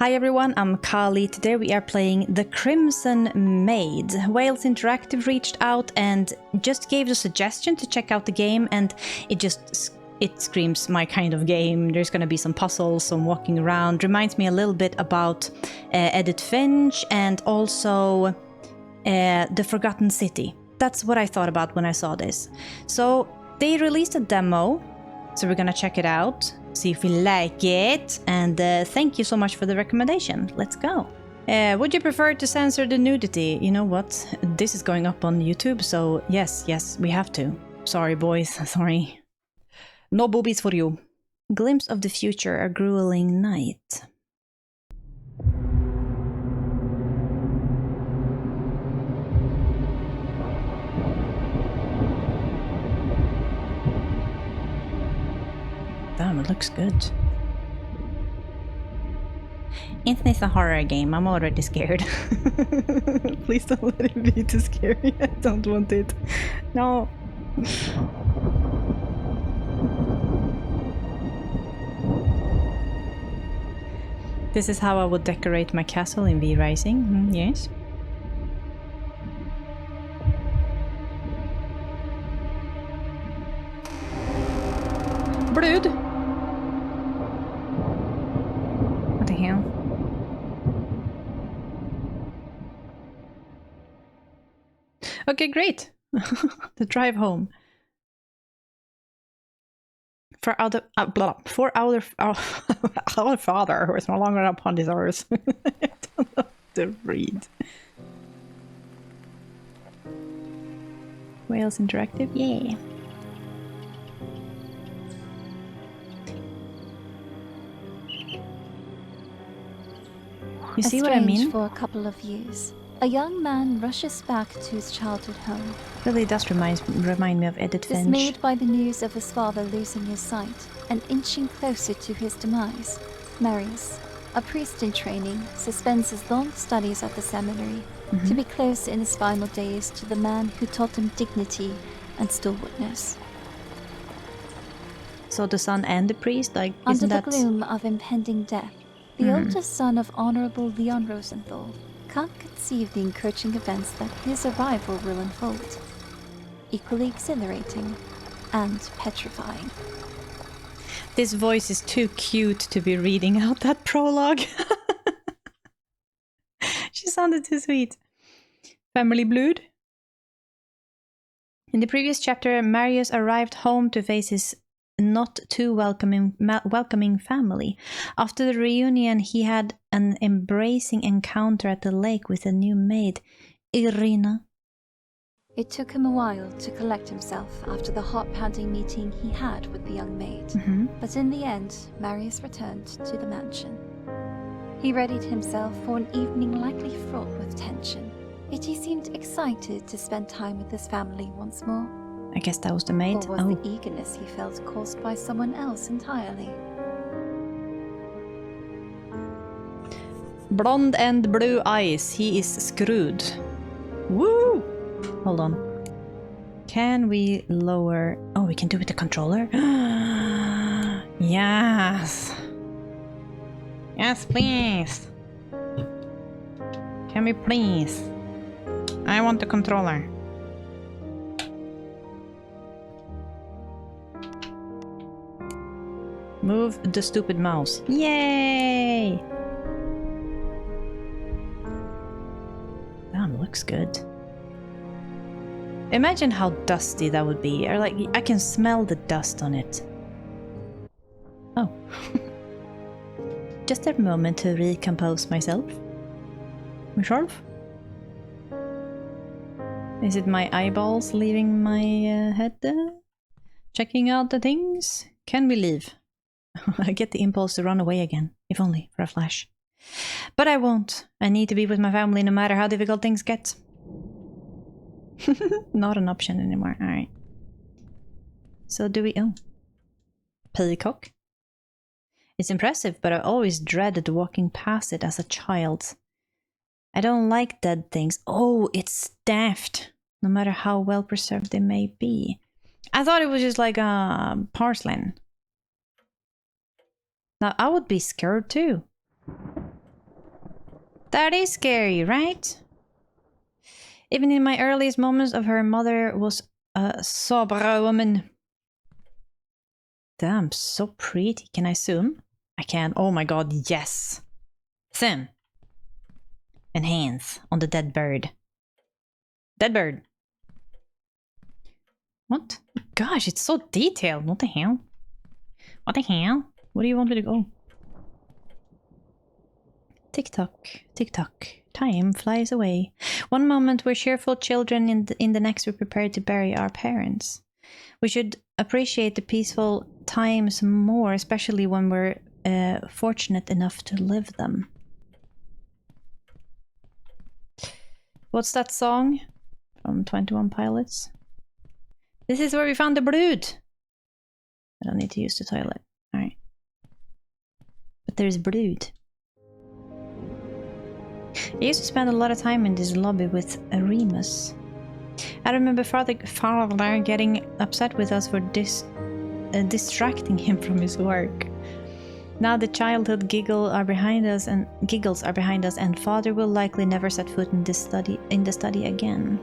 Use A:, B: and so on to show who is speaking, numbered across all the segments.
A: Hi everyone, I'm Kali. Today we are playing The Crimson Maid. Wales Interactive reached out and just gave the suggestion to check out the game, and it screams my kind of game. There's gonna be some puzzles, some walking around. Reminds me a little bit about Edith Finch and also The Forgotten City. That's what I thought about when I saw this. So they released a demo, so we're gonna check it out. See if we like it, and thank you so much for the recommendation. Let's go. Would you prefer to censor the nudity? You know what? This is going up on YouTube, so yes, we have to. Sorry, boys, sorry. No boobies for you. Glimpse of the future, a grueling night. Damn, it looks good. It's a horror game. I'm already scared. Please don't let it be too scary. I don't want it. No. This is how I would decorate my castle in V Rising. Yes. Brood. What the hell? Okay, great. The drive home. For our father, who is no longer upon this earth. I don't know to read. Wales Interactive, yeah. You see what I mean?
B: For a couple of years, a young man rushes back to his childhood home.
A: Really does remind me of Edith Finch.
B: Dismayed by the news of his father losing his sight and inching closer to his demise, Marius, a priest in training, suspends his long studies at the seminary to be close in his final days to the man who taught him dignity and stalwartness.
A: So the son and the priest, like,
B: Under the gloom of impending death, the oldest son of Honorable Leon Rosenthal can't conceive the encouraging events that his arrival will unfold. Equally exhilarating and petrifying.
A: This voice is too cute to be reading out that prologue. She sounded too sweet. Family blood. In the previous chapter, Marius arrived home to face his not too welcoming family. After the reunion, he had an embracing encounter at the lake with a new maid, Irina.
B: It took him a while to collect himself after the heart-pounding meeting he had with the young maid. But in the end, Marius returned to the mansion. He readied himself for an evening likely fraught with tension, yet he seemed excited to spend time with his family once more.
A: I guess that was the maid.
B: Or was the eagerness he felt caused by someone else entirely?
A: Blonde and blue eyes. He is screwed. Woo! Hold on. Can we lower... Oh, we can do it with the controller? Yes! Yes, please! Can we please? I want the controller. Move the stupid mouse. Yay! Damn, looks good. Imagine how dusty that would be. Or like, I can smell the dust on it. Oh. Just a moment to recompose myself. Myself? Is it my eyeballs leaving my head? Checking out the things? Can we leave? I get the impulse to run away again, if only for a flash. But I won't. I need to be with my family no matter how difficult things get. Not an option anymore. Alright. So do we... Oh. Peacock. It's impressive, but I always dreaded walking past it as a child. I don't like dead things. Oh, it's staffed. No matter how well preserved they may be. I thought it was just like a porcelain. Now, I would be scared too. That is scary, right? Even in my earliest moments of her mother was a sober woman. Damn, so pretty. Can I zoom? I can. Oh my god, yes. Zoom. Enhance on the dead bird. Dead bird. What? Gosh, it's so detailed. What the hell? What the hell? Where do you want me to go? Tick-tock, tick-tock. Time flies away. One moment we're cheerful children, in the next we're prepared to bury our parents. We should appreciate the peaceful times more, especially when we're fortunate enough to live them. What's that song from 21 Pilots? This is where we found the brood. I don't need to use the toilet. Alright. But there's brood. I used to spend a lot of time in this lobby with Remus. I remember father getting upset with us for distracting him from his work. Now the childhood giggles are behind us, and father will likely never set foot in the study again.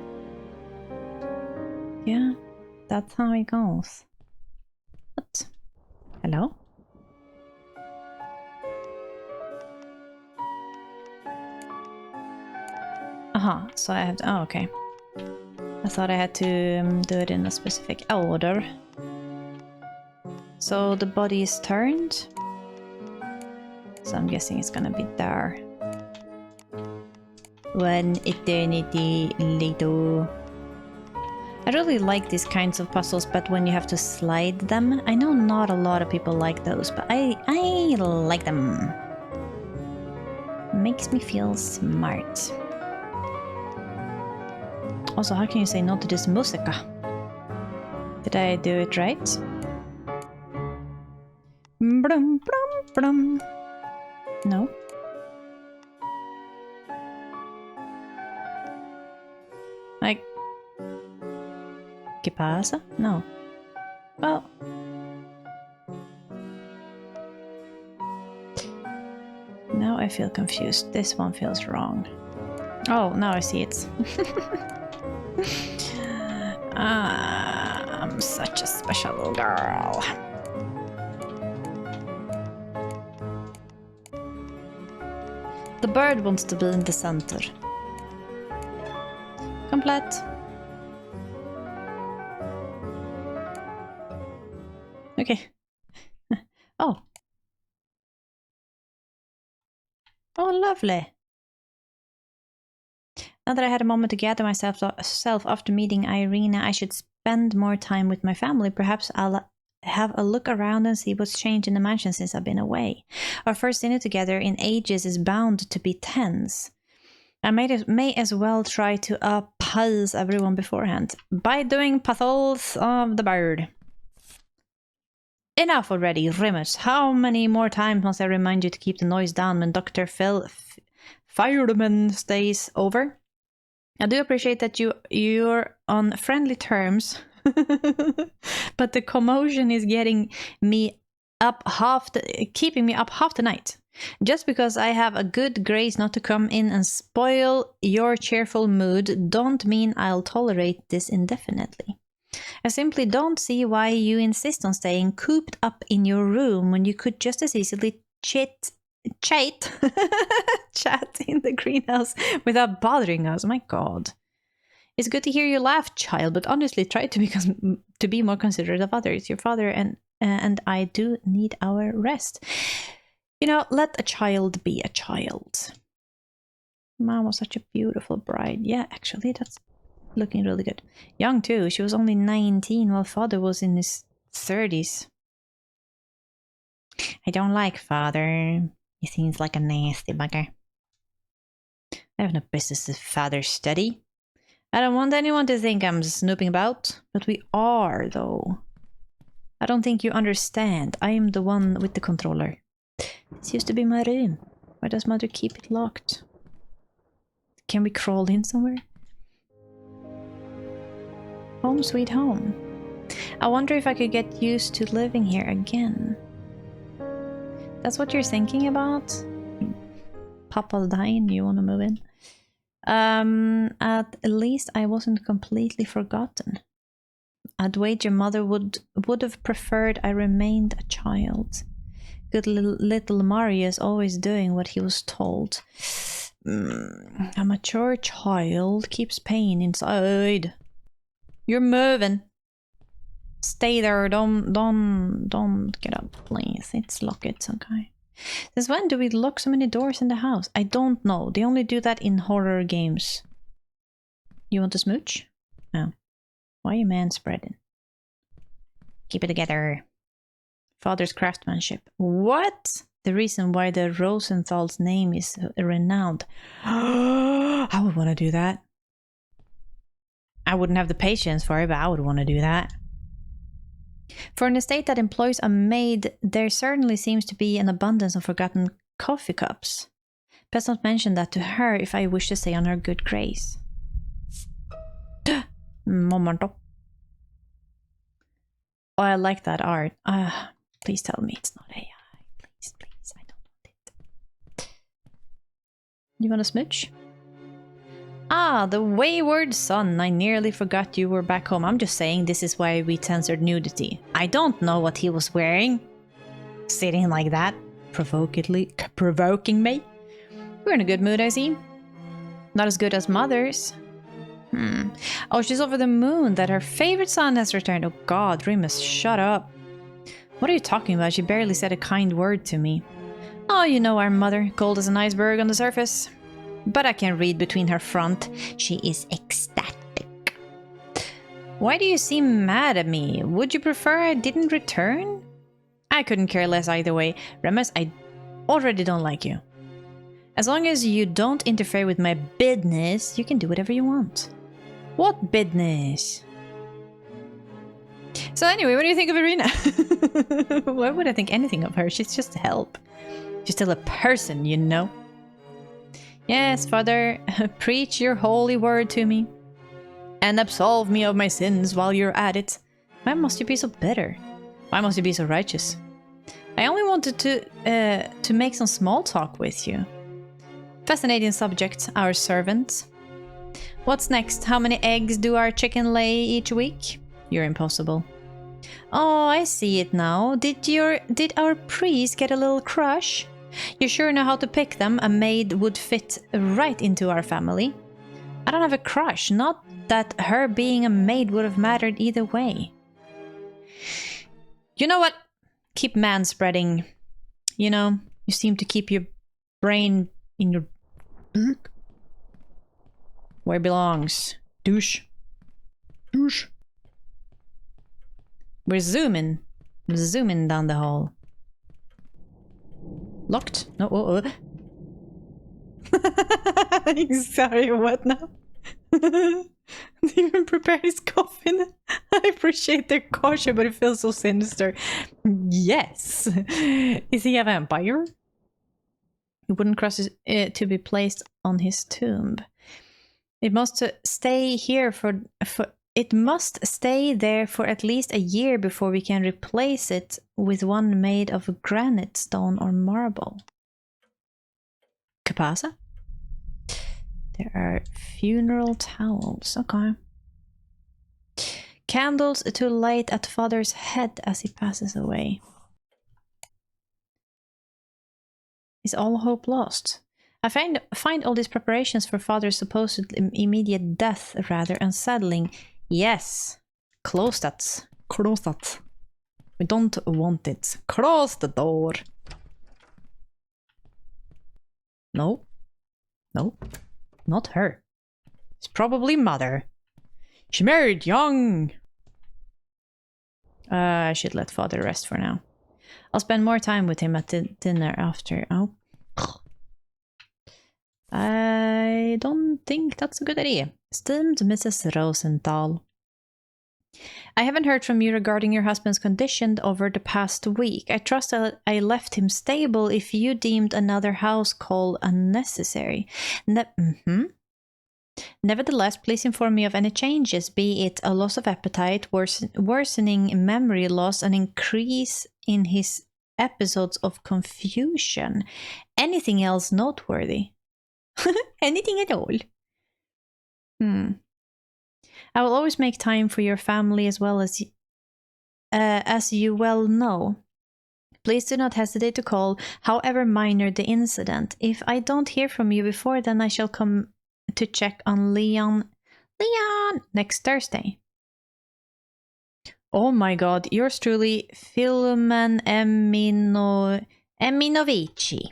A: Yeah, that's how it goes. What? Hello? Aha, so I have to, oh, okay. I thought I had to do it in a specific order. So the body is turned. So I'm guessing it's gonna be there. 1 eternity later. I really like these kinds of puzzles, but when you have to slide them, I know not a lot of people like those, but I like them. Makes me feel smart. Also, how can you say no to this musica? Did I do it right? Brum, brum, brum. No? Like... ¿Qué pasa? No. Well... Now I feel confused. This one feels wrong. Oh, now I see it. I'm such a special girl. The bird wants to be in the center. Complete. Okay. Oh. Oh, lovely. Now that I had a moment to gather myself after meeting Irina, I should spend more time with my family. Perhaps I'll have a look around and see what's changed in the mansion since I've been away. Our first dinner together in ages is bound to be tense. I may as well try to appease everyone beforehand by doing puzzles of the bird. Enough already, Remus. How many more times must I remind you to keep the noise down when Dr. Phil Fireman stays over? I do appreciate that you're on friendly terms, but the commotion is getting me up keeping me up half the night. Just because I have a good grace not to come in and spoil your cheerful mood, don't mean I'll tolerate this indefinitely. I simply don't see why you insist on staying cooped up in your room when you could just as easily chat in the greenhouse without bothering us. My god. It's good to hear you laugh, child, but honestly try to be more considerate of others. Your father and I do need our rest. You know, let a child be a child. Mom was such a beautiful bride. Yeah, actually, that's looking really good. Young too. She was only 19 while father was in his 30s. I don't like father. He seems like a nasty bugger. I have no business with father's study. I don't want anyone to think I'm snooping about, but we are, though. I don't think you understand. I am the one with the controller. This used to be my room. Why does mother keep it locked? Can we crawl in somewhere? Home sweet home. I wonder if I could get used to living here again. That's what you're thinking about? Papa's dying, you want to move in? At least I wasn't completely forgotten. I'd wager mother would have preferred I remained a child. Good little Marius always doing what he was told. A mature child keeps pain inside. You're moving. Stay there. Don't get up, please. It's locked, okay? Since when do we lock so many doors in the house? I don't know. They only do that in horror games. You want to smooch? Oh. Why are you manspreading? Keep it together. Father's craftsmanship. What? The reason why the Rosenthal's name is renowned. I would want to do that. I wouldn't have the patience for it, but I would want to do that. For an estate that employs a maid, there certainly seems to be an abundance of forgotten coffee cups. Best not mention that to her if I wish to stay on her good grace. Momento. Oh, I like that art. Please tell me it's not AI. Please, I don't want it. You want a smooch? Ah, the wayward son. I nearly forgot you were back home. I'm just saying this is why we censored nudity. I don't know what he was wearing. Sitting like that, provoking me. You're in a good mood, I see. Not as good as mother's. Oh, she's over the moon that her favorite son has returned. Oh god, Remus, shut up. What are you talking about? She barely said a kind word to me. Oh, you know our mother, cold as an iceberg on the surface. But I can read between her front. She is ecstatic. Why do you seem mad at me? Would you prefer I didn't return? I couldn't care less either way. Remus, I already don't like you. As long as you don't interfere with my business, you can do whatever you want. What business? So anyway, what do you think of Irina? Why would I think anything of her? She's just a help. She's still a person, you know. Yes, Father, preach your holy word to me. And absolve me of my sins while you're at it. Why must you be so bitter? Why must you be so righteous? I only wanted to make some small talk with you. Fascinating subject, our servant. What's next? How many eggs do our chicken lay each week? You're impossible. Oh, I see it now. Did our priest get a little crush? You sure know how to pick them. A maid would fit right into our family. I don't have a crush. Not that her being a maid would have mattered either way. You know what? Keep manspreading. You know, you seem to keep your brain in your... where it belongs. Douche. Douche. We're zooming. We're zooming down the hall. Locked? No, Sorry, what now? Even prepare his coffin. I appreciate their caution, but it feels so sinister. Yes. Is he a vampire? He wouldn't cross his, to be placed on his tomb. It must stay here it must stay there for at least a year before we can replace it with one made of granite, stone, or marble. Capasa? There are funeral towels. Okay. Candles to light at Father's head as he passes away. Is all hope lost? I find all these preparations for Father's supposed immediate death rather unsettling. Yes. Close that. Close that. We don't want it. Close the door. No. No. Not her. It's probably Mother. She married young. I should let Father rest for now. I'll spend more time with him at the dinner after. Oh. I don't think that's a good idea. Esteemed Mrs. Rosenthal, I haven't heard from you regarding your husband's condition over the past week. I trust that I left him stable if you deemed another house call unnecessary. Nevertheless, please inform me of any changes, be it a loss of appetite, worsening memory loss, an increase in his episodes of confusion. Anything else noteworthy? Anything at all? I will always make time for your family as well as you well know. Please do not hesitate to call, however minor the incident. If I don't hear from you before, then I shall come to check on Leon next Thursday. Oh my god, yours truly, Filman Eminovici.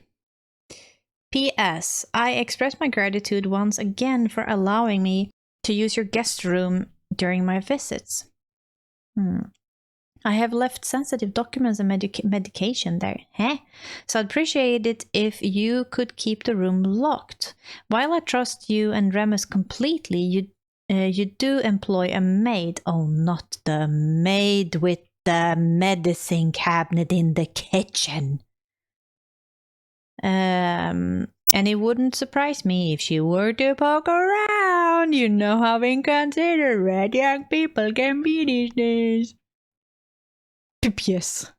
A: P.S. I express my gratitude once again for allowing me to use your guest room during my visits. I have left sensitive documents and medication there. So I'd appreciate it if you could keep the room locked. While I trust you and Remus completely, you do employ a maid. Oh, not the maid with the medicine cabinet in the kitchen. And it wouldn't surprise me if she were to poke around. You know how inconsiderate young people can be these days. Yes.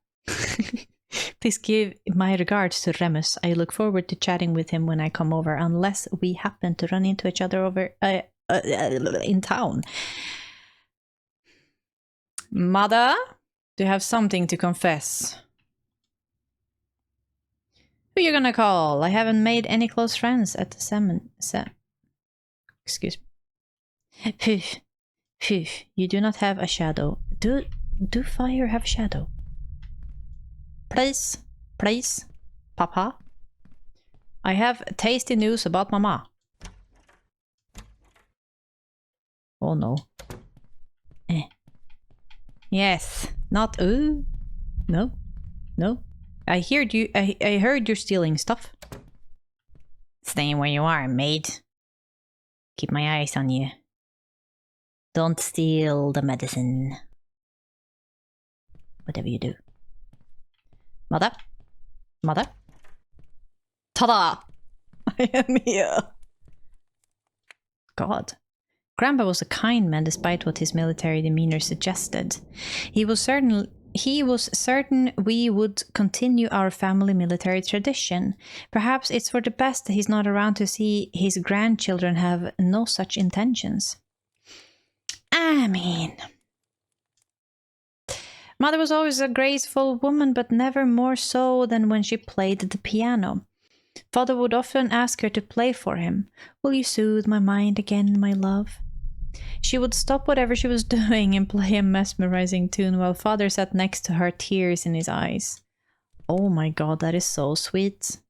A: Please give my regards to Remus. I look forward to chatting with him when I come over, unless we happen to run into each other over in town. Mother, do you have something to confess? Who you gonna call? I haven't made any close friends at the excuse me. Phew. You do not have a shadow. Do fire have shadow? Please, Papa. I have tasty news about Mama. Oh no. Yes, not No. I heard you. I heard you're stealing stuff. Stay where you are, maid. Keep my eyes on you. Don't steal the medicine. Whatever you do. Mother? Ta-da! I am here. God. Grandpa was a kind man despite what his military demeanor suggested. He was certain we would continue our family military tradition. Perhaps it's for the best that he's not around to see his grandchildren have no such intentions. I mean... Mother was always a graceful woman, but never more so than when she played the piano. Father would often ask her to play for him. Will you soothe my mind again, my love? She would stop whatever she was doing and play a mesmerizing tune while Father sat next to her, tears in his eyes. Oh my god, that is so sweet.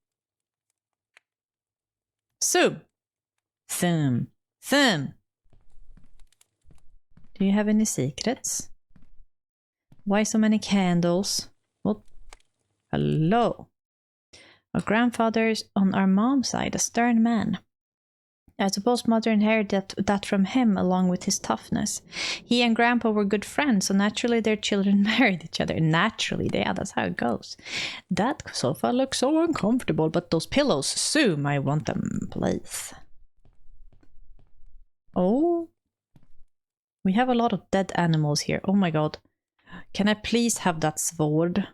A: Thum. Do you have any secrets? Why so many candles? What? Hello. Our grandfather's on our mom's side, a stern man. I suppose Mother inherited that from him along with his toughness. He and Grandpa were good friends, so naturally their children married each other. Naturally, yeah, that's how it goes. That sofa looks so uncomfortable, but those pillows, Zoom, I want them, please. Oh. We have a lot of dead animals here. Oh my god. Can I please have that sword?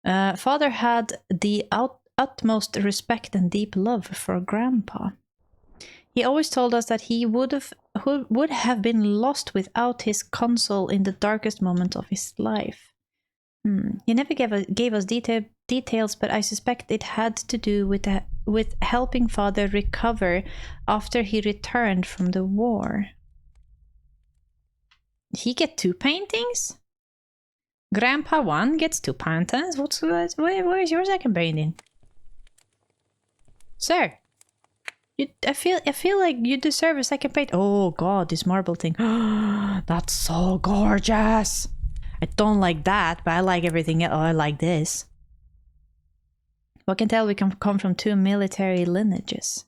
A: Father had the utmost respect and deep love for Grandpa. He always told us that he would have been lost without his counsel in the darkest moment of his life. He never gave us details, but I suspect it had to do with helping Father recover after he returned from the war. He get 2 paintings? Grandpa 1 gets 2 paintings? Where's your second painting? Sir, I feel like you deserve a second paint. Oh god, this marble thing. That's so gorgeous. I don't like that, but I like everything else. Oh, I like this. What can tell we come from 2 military lineages.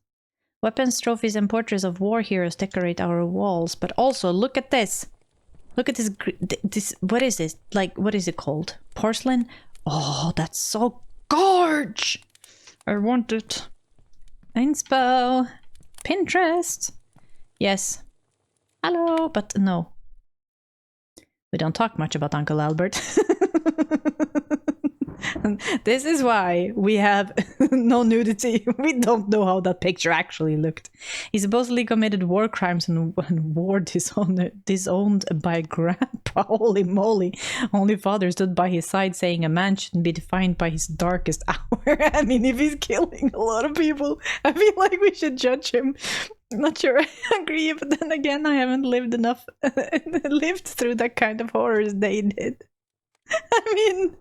A: Weapons, trophies, and portraits of war heroes decorate our walls, but also look at this. Look at this, what is this? Like, what is it called? Porcelain? Oh, that's so gorge! I want it. Inspo. Pinterest. Yes. Hello, but no. We don't talk much about Uncle Albert. This is why we have no nudity. We don't know how that picture actually looked. He supposedly committed war crimes and war disowned by grandpa. Holy moly. Only father stood by his side saying a man shouldn't be defined by his darkest hour. I mean, if he's killing a lot of people, I feel like we should judge him. I'm not sure I agree, but then again, I haven't lived through that kind of horrors they did. I mean...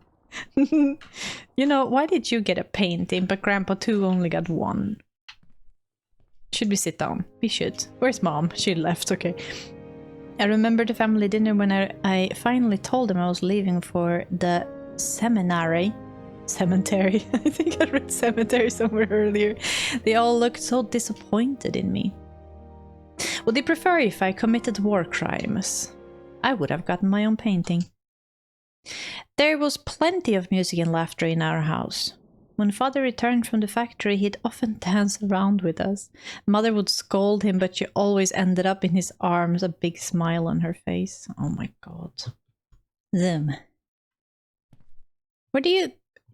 A: You know, why did you get a painting, but Grandpa 2 only got one? Should we sit down? We should. Where's Mom? She left, okay. I remember the family dinner when I finally told them I was leaving for the seminary. Cemetery. I think I read cemetery somewhere earlier. They all looked so disappointed in me. Would they prefer if I committed war crimes? I would have gotten my own painting. There was plenty of music and laughter in our house. When father returned from the factory, he'd often dance around with us. Mother would scold him, but she always ended up in his arms, a big smile on her face. Oh my god. Them. Where do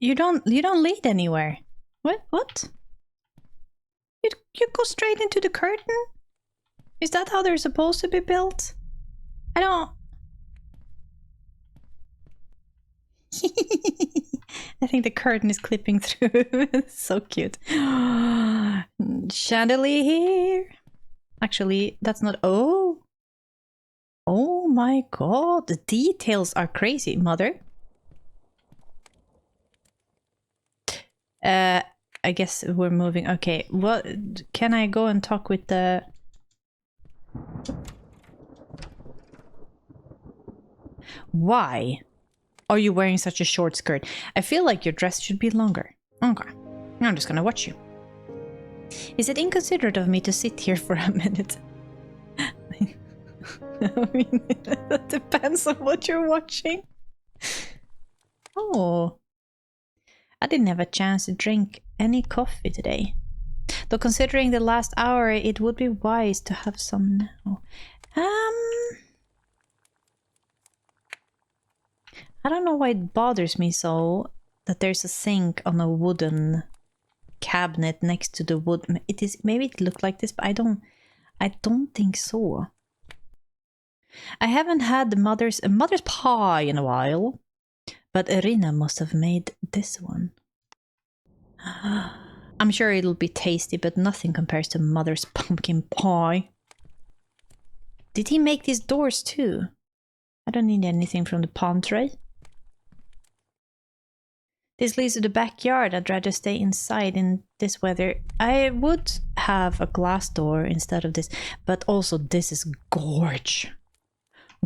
A: you don't lead anywhere? What? You go straight into the curtain? Is that how they're supposed to be built? I don't... I think the curtain is clipping through. It's so cute. Chandelier. Actually, that's not... Oh my god. The details are crazy, Mother. I guess we're moving. Okay, what... Can I go and talk with the... Why are you wearing such a short skirt? I feel like your dress should be longer. Okay, I'm just gonna watch you. Is it inconsiderate of me to sit here for a minute? I mean, that depends on what you're watching. Oh, I didn't have a chance to drink any coffee today. Though considering the last hour, it would be wise to have some now. I don't know why it bothers me so that there's a sink on a wooden cabinet next to the wood. It is, maybe it looked like this, but I don't think so. I haven't had mother's pie in a while, but Irina must have made this one. I'm sure it'll be tasty, but nothing compares to mother's pumpkin pie. Did he make these doors too? I don't need anything from the pantry. This leads to the backyard. I'd rather stay inside in this weather. I would have a glass door instead of this, but also this is gorge.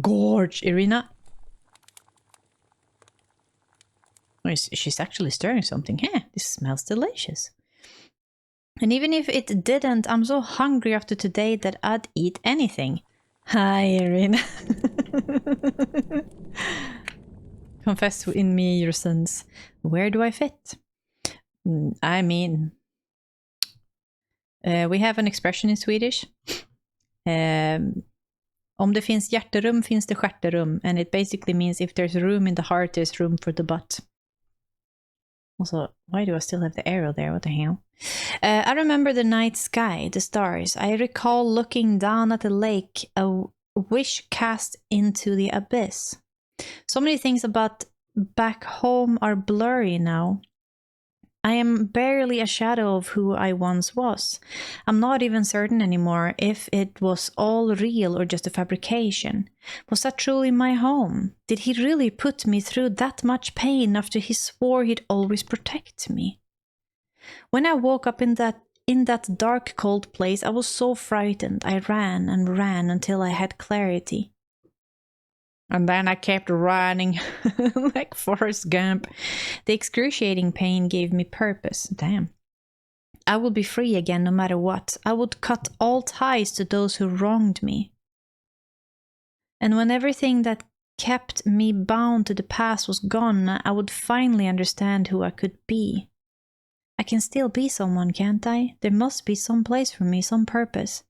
A: Gorge, Irina. Oh, she's actually stirring something. Huh, this smells delicious. And even if it didn't, I'm so hungry after today that I'd eat anything. Hi, Irina. Confess in me your sins. Where do I fit? I mean, we have an expression in Swedish. Om det finns hjärterum finns det stjärterum. And it basically means if there's room in the heart, there's room for the butt. Also, why do I still have the arrow there? What the hell? I remember the night sky, the stars. I recall looking down at the lake, a wish cast into the abyss. So many things about back home are blurry now. I am barely a shadow of who I once was. I'm not even certain anymore if it was all real or just a fabrication. Was that truly my home? Did he really put me through that much pain after he swore he'd always protect me? When I woke up in that dark, cold place, I was so frightened. I ran and ran until I had clarity. And then I kept running like Forrest Gump. The excruciating pain gave me purpose. Damn. I would be free again no matter what. I would cut all ties to those who wronged me. And when everything that kept me bound to the past was gone, I would finally understand who I could be. I can still be someone, can't I? There must be some place for me, some purpose.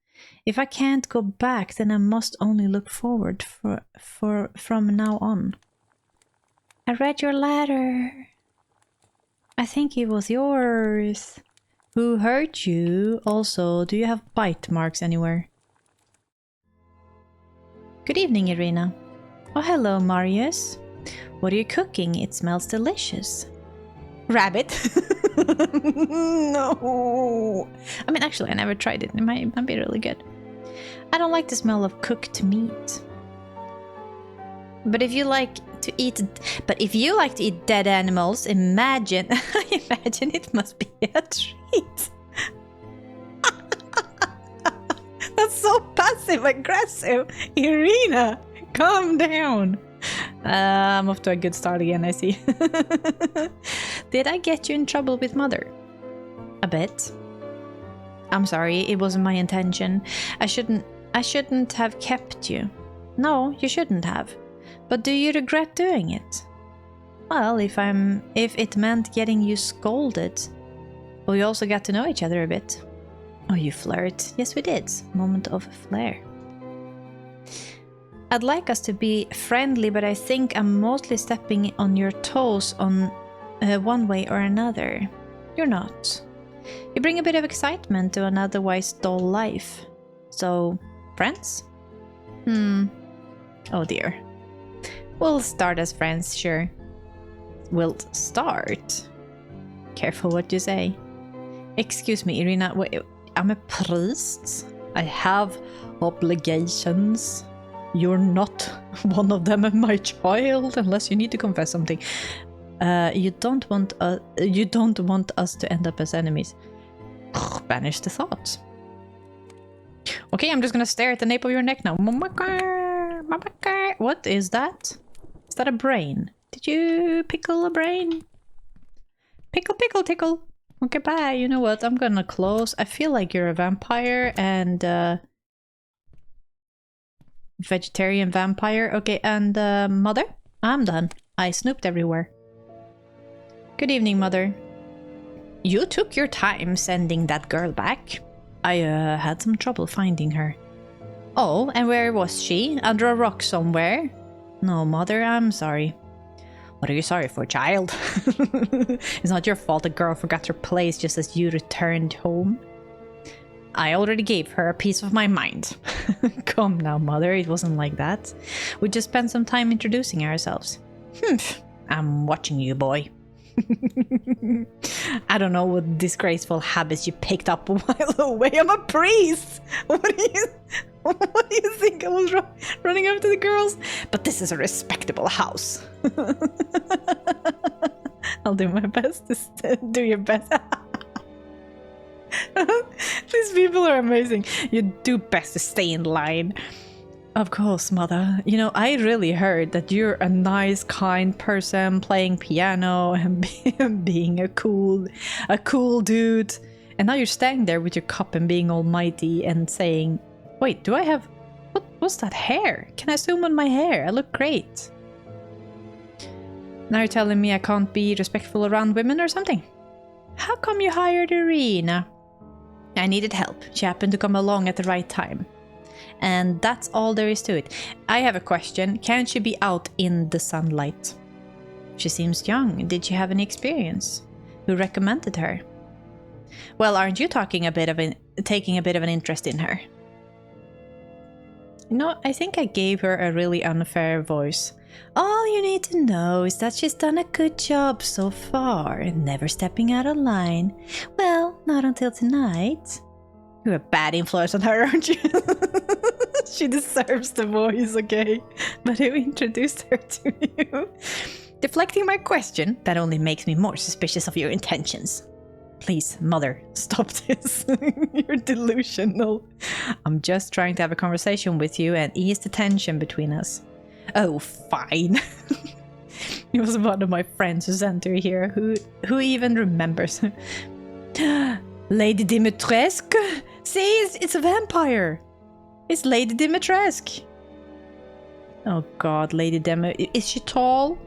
A: If I can't go back, then I must only look forward from now on. I read your letter. I think it was yours. Who hurt you? Also, do you have bite marks anywhere? Good evening, Irina. Oh, hello, Marius. What are you cooking? It smells delicious. Rabbit. No. I mean, actually, I never tried it. It might be really good. I don't like the smell of cooked meat. But if you like to eat dead animals, imagine it must be a treat. That's so passive aggressive. Irina, calm down. I'm off to a good start again, I see. Did I get you in trouble with Mother? A bit. I'm sorry, it wasn't my intention. I shouldn't have kept you. No, you shouldn't have. But do you regret doing it? Well, if it meant getting you scolded. Well, we also got to know each other a bit. Oh, you flirt. Yes, we did. Moment of flair. I'd like us to be friendly, but I think I'm mostly stepping on your toes on one way or another. You're not. You bring a bit of excitement to an otherwise dull life. So, friends? Oh dear. We'll start as friends, sure. We'll start? Careful what you say. Excuse me, Irina, I'm a priest. I have obligations. You're not one of them, my child, unless you need to confess something. You don't want us to end up as enemies. Banish the thoughts. Okay, I'm just gonna stare at the nape of your neck now. What is that? Is that a brain? Did you pickle a brain? Pickle, pickle, tickle. Okay, bye. You know what? I'm gonna close. I feel like you're a vampire and vegetarian vampire. Okay, and Mother? I'm done. I snooped everywhere. Good evening, Mother. You took your time sending that girl back. I had some trouble finding her. Oh, and where was she? Under a rock somewhere? No, Mother, I'm sorry. What are you sorry for, child? It's not your fault the girl forgot her place just as you returned home. I already gave her a piece of my mind. Come now, Mother, it wasn't like that. We just spent some time introducing ourselves. I'm watching you, boy. I don't know what disgraceful habits you picked up a while away. I'm a priest! What do you think I was running after the girls? But this is a respectable house. I'll do my best to do your best. These people are amazing. You do best to stay in line. Of course, Mother. You know, I really heard that you're a nice, kind person playing piano and being a cool dude. And now you're standing there with your cup and being almighty and saying, wait, do I have... What's that hair? Can I zoom on my hair? I look great. Now you're telling me I can't be respectful around women or something? How come you hired Irina? I needed help. She happened to come along at the right time. And that's all there is to it. I have a question. Can't she be out in the sunlight? She seems young. Did she have any experience? Who recommended her? Well, aren't you taking a bit of an interest in her? No, I think I gave her a really unfair voice. All you need to know is that she's done a good job so far and never stepping out of line. Well, not until tonight. You're a bad influence on her, aren't you? She deserves the voice, okay? But who introduced her to you? Deflecting my question, that only makes me more suspicious of your intentions. Please, Mother, stop this. You're delusional. I'm just trying to have a conversation with you and ease the tension between us. Oh, fine. It was one of my friends who sent her here. Who even remembers? Lady Dimitrescu? See, it's a vampire. It's Lady Dimitrescu. Oh god, Lady Demi. Is she tall?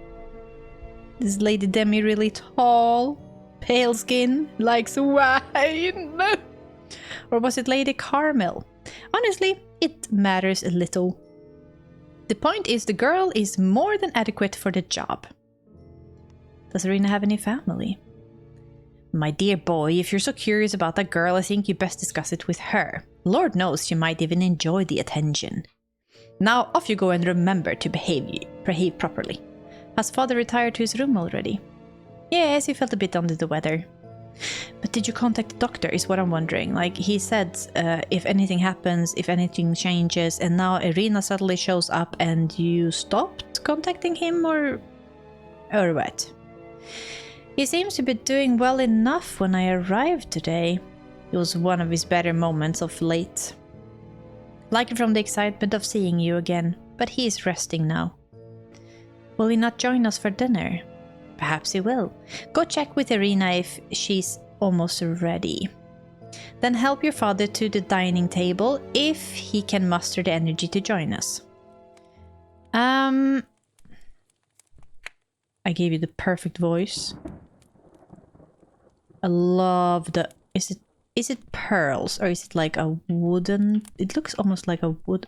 A: Is Lady Demi really tall? Pale skin, likes wine? Or was it Lady Carmel? Honestly, it matters a little. The point is the girl is more than adequate for the job. Does Irina have any family? My dear boy, if you're so curious about that girl, I think you best discuss it with her. Lord knows she might even enjoy the attention. Now off you go and remember to behave properly. Has father retired to his room already? Yes, he felt a bit under the weather. But did you contact the doctor is what I'm wondering. Like he said, if anything happens, if anything changes, and now Irina suddenly shows up and you stopped contacting him or what? He seems to be doing well enough when I arrived today. It was one of his better moments of late. Likely from the excitement of seeing you again, but he is resting now. Will he not join us for dinner? Perhaps he will. Go check with Irina if she's almost ready. Then help your father to the dining table if he can muster the energy to join us. I gave you the perfect voice. I love the... Is it pearls or is it like a wooden... It looks almost like a wood...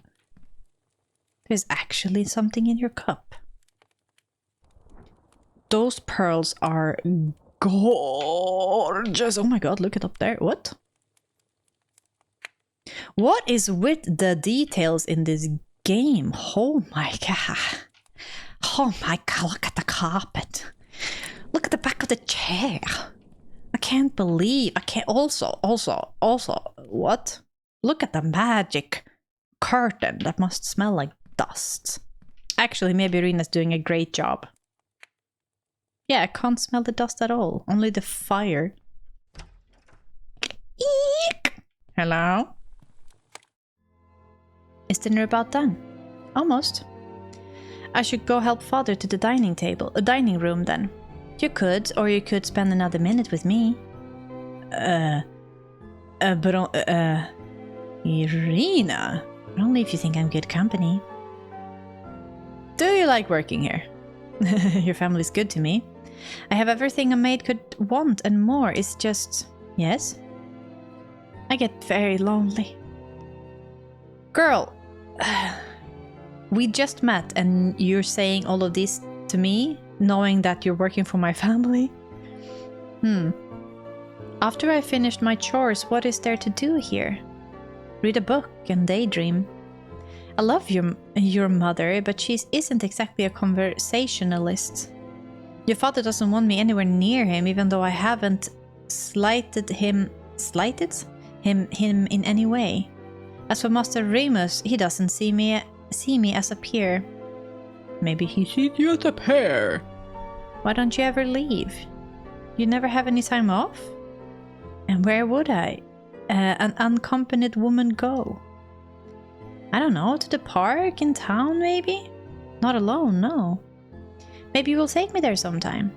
A: There's actually something in your cup. Those pearls are gorgeous. Oh my god, look it up there. What? What is with the details in this game? Oh my god. Oh my god, look at the carpet. Look at the back of the chair. I can't believe. I can't. Also, what? Look at the magic curtain. That must smell like dust. Actually, maybe Irina's doing a great job. Yeah, I can't smell the dust at all. Only the fire. Eek! Hello? Is dinner about done? Almost. I should go help father to the dining room then. You could, or you could spend another minute with me. Irina? Only if you think I'm good company. Do you like working here? Your family's good to me. I have everything a maid could want and more. It's just... Yes? I get very lonely. Girl, we just met and you're saying all of this to me, knowing that you're working for my family? After I finished my chores, what is there to do here? Read a book and daydream. I love your mother, but she isn't exactly a conversationalist. Your father doesn't want me anywhere near him, even though I haven't slighted him in any way. As for Master Remus, he doesn't see me as a peer. Maybe he sees you as a peer. Why don't you ever leave? You never have any time off? And where would an unaccompanied woman go? I don't know, to the park in town maybe? Not alone, no. Maybe you will take me there sometime.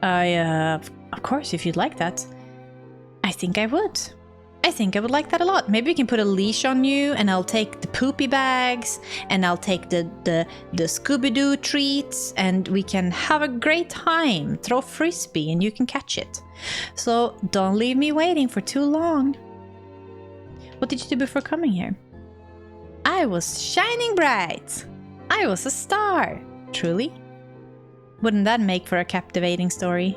A: Of course, if you'd like that. I think I would. I think I would like that a lot. Maybe we can put a leash on you and I'll take the poopy bags and I'll take the Scooby-Doo treats and we can have a great time. Throw frisbee and you can catch it. So don't leave me waiting for too long. What did you do before coming here? I was shining bright. I was a star. Truly? Wouldn't that make for a captivating story?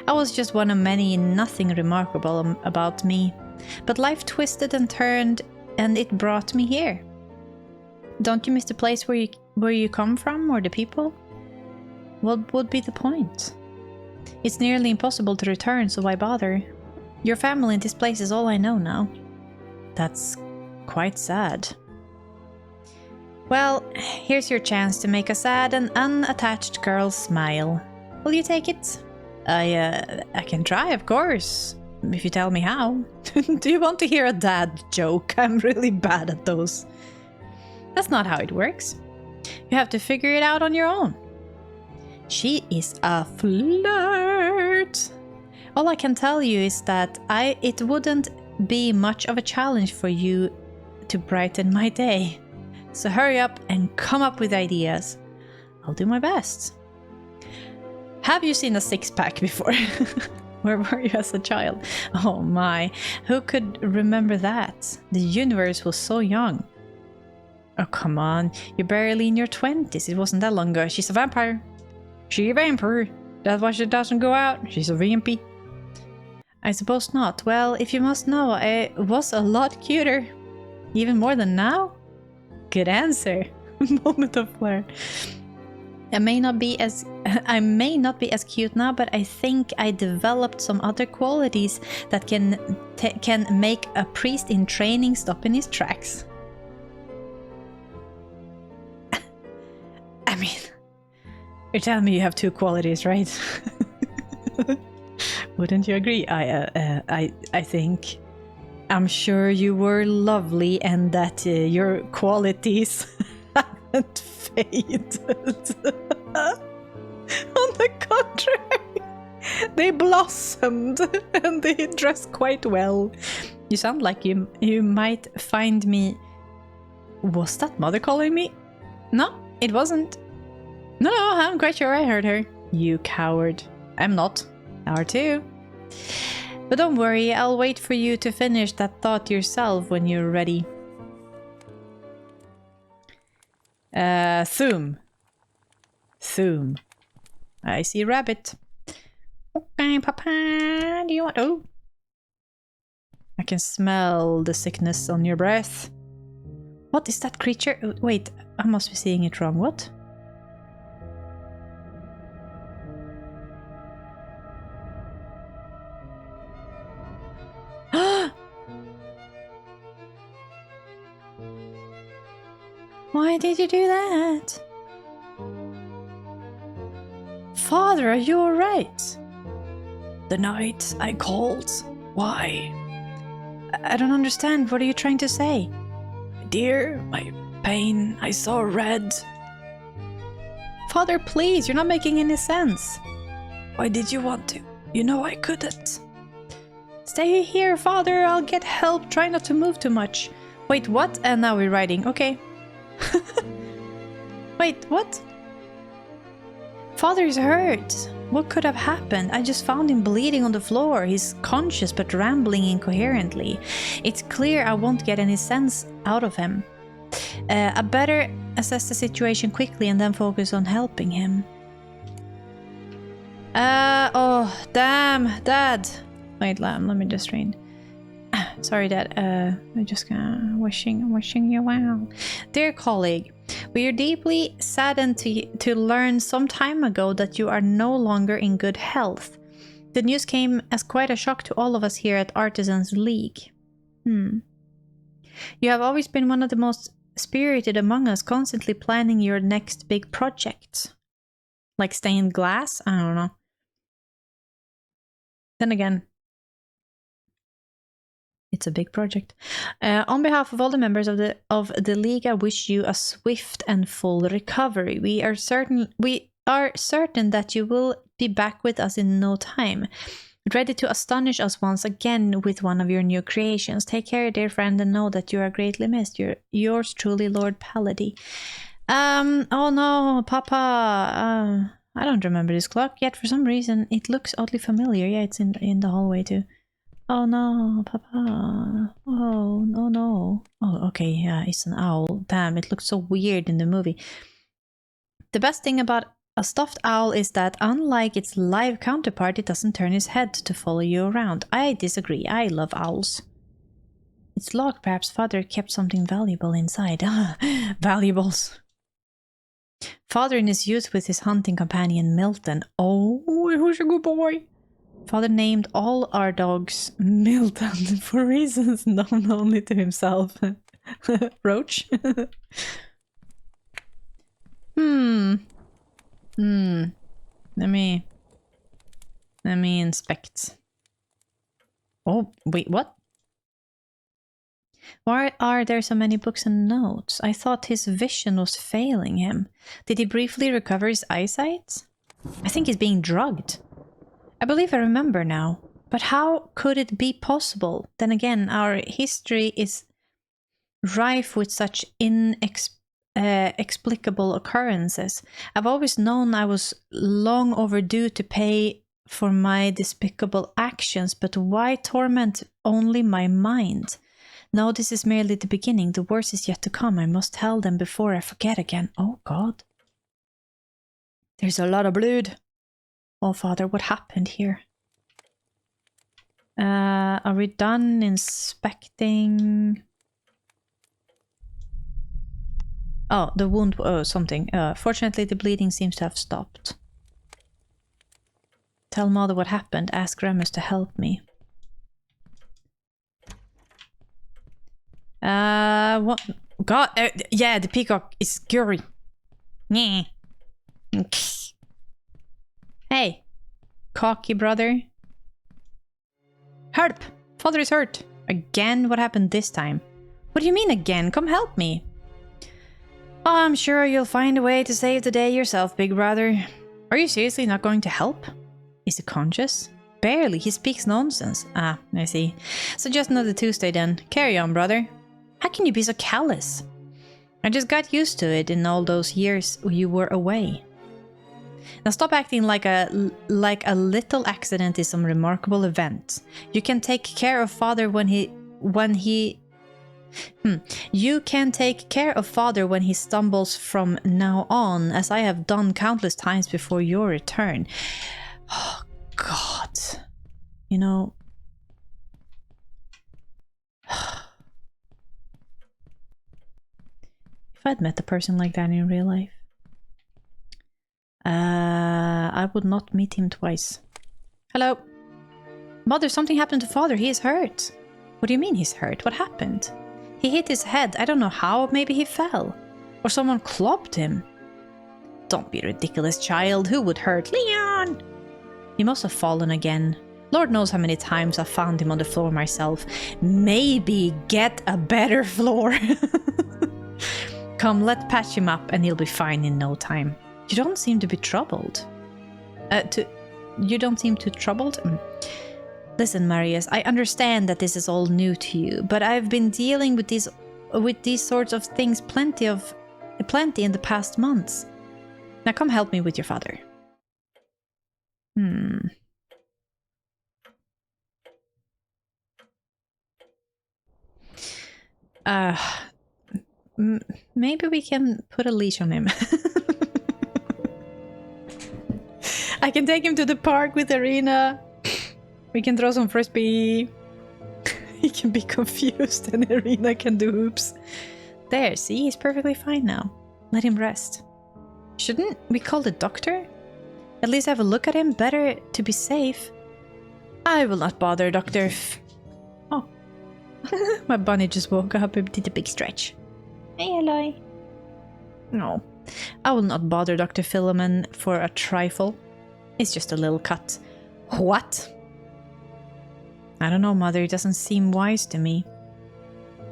A: I was just one of many, nothing remarkable about me. But life twisted and turned, and it brought me here. Don't you miss the place where you come from, or the people? What would be the point? It's nearly impossible to return, so why bother? Your family and this place is all I know now. That's quite sad. Well, here's your chance to make a sad and unattached girl smile. Will you take it? I can try, of course, if you tell me how. Do you want to hear a dad joke? I'm really bad at those. That's not how it works. You have to figure it out on your own. She is a flirt. All I can tell you is that it wouldn't be much of a challenge for you to brighten my day. So hurry up and come up with ideas. I'll do my best. Have you seen a six-pack before? Where were you as a child? Oh my, who could remember that? The universe was so young. Oh, come on, you're barely in your 20s. It wasn't that long ago. She's a vampire. She's a vampire. That's why she doesn't go out. She's a VMP. I suppose not. Well, if you must know, I was a lot cuter. Even more than now? Good answer. Moment of flair. I may not be as cute now, but I think I developed some other qualities that can make a priest in training stop in his tracks. I mean, you're telling me you have two qualities, right? Wouldn't you agree? I think. I'm sure you were lovely and that your qualities haven't faded. On the contrary, they blossomed and they dress quite well. You sound like you might find me... Was that mother calling me? No, it wasn't. No, I'm quite sure I heard her. You coward. I'm not. Are too. But don't worry, I'll wait for you to finish that thought yourself when you're ready. Thum. I see rabbit. Okay, Papa, do you want... Oh. I can smell the sickness on your breath. What is that creature? Wait, I must be seeing it wrong. What? Why did you do that? Father, are you alright? The night I called. Why? I don't understand. What are you trying to say? Dear, my pain, I saw red. Father, please, you're not making any sense. Why did you want to? You know I couldn't. Stay here, Father, I'll get help. Try not to move too much. Wait, what? And now we're riding. Okay. Wait, what? Father's hurt. What could have happened? I just found him bleeding on the floor. He's conscious but rambling incoherently. It's clear I won't get any sense out of him. I better assess the situation quickly and then focus on helping him. Oh, damn, Dad. Wait, Lamb, let me just read. Sorry, Dad. I'm just wishing you well. Dear colleague, we are deeply saddened to learn some time ago that you are no longer in good health. The news came as quite a shock to all of us here at Artisans League. You have always been one of the most spirited among us, constantly planning your next big projects. Like stained glass? I don't know. Then again, it's a big project. On behalf of all the members of the league, I wish you a swift and full recovery. We are certain that you will be back with us in no time, ready to astonish us once again with one of your new creations. Take care, dear friend, and know that you are greatly missed. Yours truly, Lord Paladin. Oh no, Papa. I don't remember this clock yet. For some reason, it looks oddly familiar. Yeah, it's in the hallway too. Oh no, Papa. Oh, no. Oh, okay, yeah, it's an owl. Damn, it looks so weird in the movie. The best thing about a stuffed owl is that unlike its live counterpart, it doesn't turn his head to follow you around. I disagree. I love owls. It's locked. Perhaps Father kept something valuable inside. Valuables. Father in his youth with his hunting companion Milton. Oh, who's a good boy? Father named all our dogs Milton for reasons known only to himself. Roach? Let me inspect. Oh, wait, what? Why are there so many books and notes? I thought his vision was failing him. Did he briefly recover his eyesight? I think he's being drugged. I believe I remember now. But how could it be possible? Then again, our history is rife with such inexplicable occurrences. I've always known I was long overdue to pay for my despicable actions, but why torment only my mind? No, this is merely the beginning. The worst is yet to come. I must tell them before I forget again. Oh, God. There's a lot of blood. Oh, Father, what happened here? Are we done inspecting? Oh, the wound, something. Fortunately, the bleeding seems to have stopped. Tell Mother what happened. Ask Remus to help me. What? God, yeah, the peacock is scary. Yeah. Hey, cocky brother. Help! Father is hurt. Again? What happened this time? What do you mean again? Come help me. Oh, I'm sure you'll find a way to save the day yourself, big brother. Are you seriously not going to help? Is he conscious? Barely, he speaks nonsense. Ah, I see. So just another Tuesday then. Carry on, brother. How can you be so callous? I just got used to it in all those years you were away. Now stop acting like a little accident is some remarkable event. You can take care of Father You can take care of Father when he stumbles from now on, as I have done countless times before your return. Oh, God. You know... If I'd met a person like that in real life, I would not meet him twice. Hello? Mother, something happened to Father. He is hurt. What do you mean he's hurt? What happened? He hit his head. I don't know how. Maybe he fell. Or someone clobbed him. Don't be ridiculous, child. Who would hurt Leon? He must have fallen again. Lord knows how many times I've found him on the floor myself. Maybe get a better floor. Come, let's patch him up and he'll be fine in no time. You don't seem to be troubled. You don't seem too troubled? Listen, Marius, I understand that this is all new to you, but I've been dealing with these sorts of things plenty in the past months. Now come help me with your father. Maybe we can put a leash on him. I can take him to the park with Irina. We can throw some frisbee. He can be confused and Irina can do hoops. There, see, he's perfectly fine now. Let him rest. Shouldn't we call the doctor? At least have a look at him, better to be safe. I will not bother, Doctor. Oh. My bunny just woke up and did a big stretch. Hey, Eloy. No. I will not bother Dr. Philemon for a trifle. It's just a little cut. What? I don't know, Mother. It doesn't seem wise to me.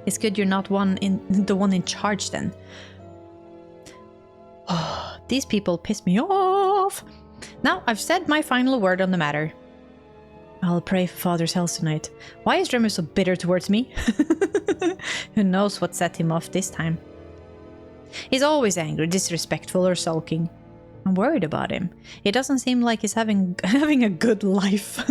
A: It's good you're not the one in charge then. Oh, these people piss me off. Now, I've said my final word on the matter. I'll pray for Father's health tonight. Why is Remus so bitter towards me? Who knows what set him off this time? He's always angry, disrespectful, or sulking. I'm worried about him. It doesn't seem like he's having a good life.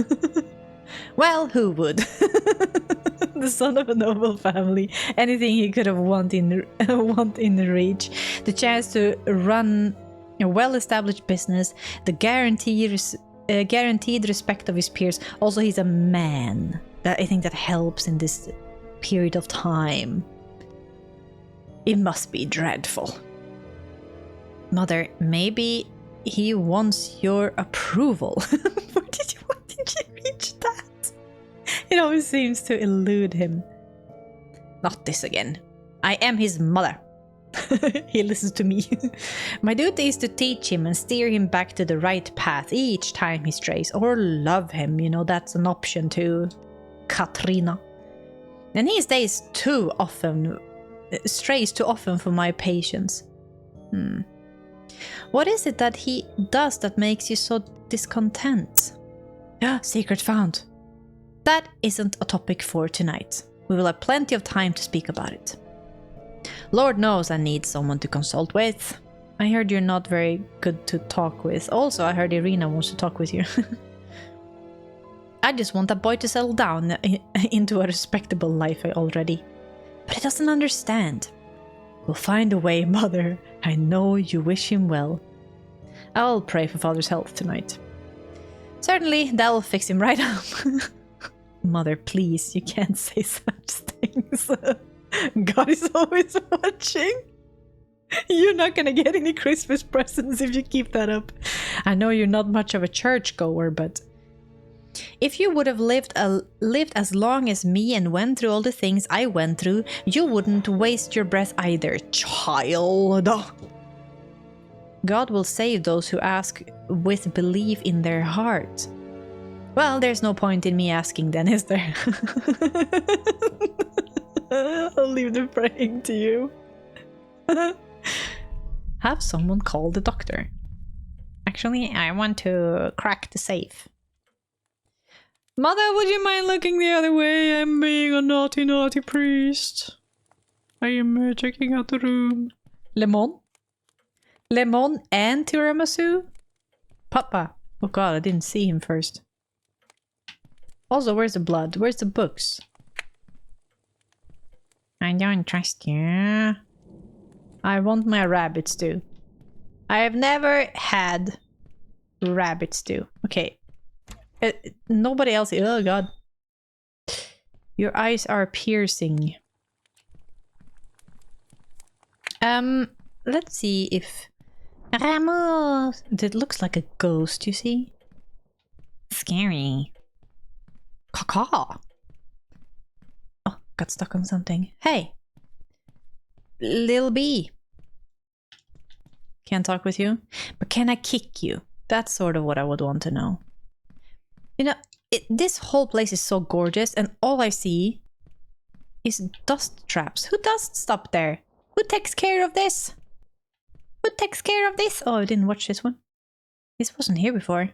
A: Well, who would? The son of a noble family. Anything he could have want in reach. The chance to run a well-established business. The guaranteed respect of his peers. Also, he's a man. I think that helps in this period of time. It must be dreadful. Mother, maybe he wants your approval. Where did you reach that? It always seems to elude him. Not this again. I am his mother. He listens to me. My duty is to teach him and steer him back to the right path each time he strays. Or love him, you know, that's an option too. Katrina. And he strays too often for my patience. What is it that he does that makes you so discontent? Secret found. That isn't a topic for tonight. We will have plenty of time to speak about it. Lord knows I need someone to consult with. I heard you're not very good to talk with. Also, I heard Irina wants to talk with you. I just want that boy to settle down into a respectable life already. But he doesn't understand. We'll find a way, Mother. I know you wish him well. I'll pray for Father's health tonight. Certainly, that'll fix him right up. Mother, please, you can't say such things. God is always watching. You're not gonna get any Christmas presents if you keep that up. I know you're not much of a churchgoer, but if you would have lived as long as me and went through all the things I went through, you wouldn't waste your breath either, child. God will save those who ask with belief in their heart. Well, there's no point in me asking then, is there? I'll leave the praying to you. Have someone call the doctor. Actually, I want to crack the safe. Mother, would you mind looking the other way? I'm being a naughty, naughty priest. I am checking out the room. Lemon? Lemon and tiramisu? Papa. Oh god, I didn't see him first. Also, where's the blood? Where's the books? I don't trust you. I want my rabbit stew. I have never had rabbit stew. Okay. Nobody else. Oh god. Your eyes are piercing. Let's see if Ramos. It looks like a ghost, you see? Scary. Caca. Oh, got stuck on something. Hey. Lil B. Can't talk with you, but can I kick you? That's sort of what I would want to know. You know, this whole place is so gorgeous, and all I see is dust traps. Who does stop there? Who takes care of this? Who takes care of this? Oh, I didn't watch this one. This wasn't here before.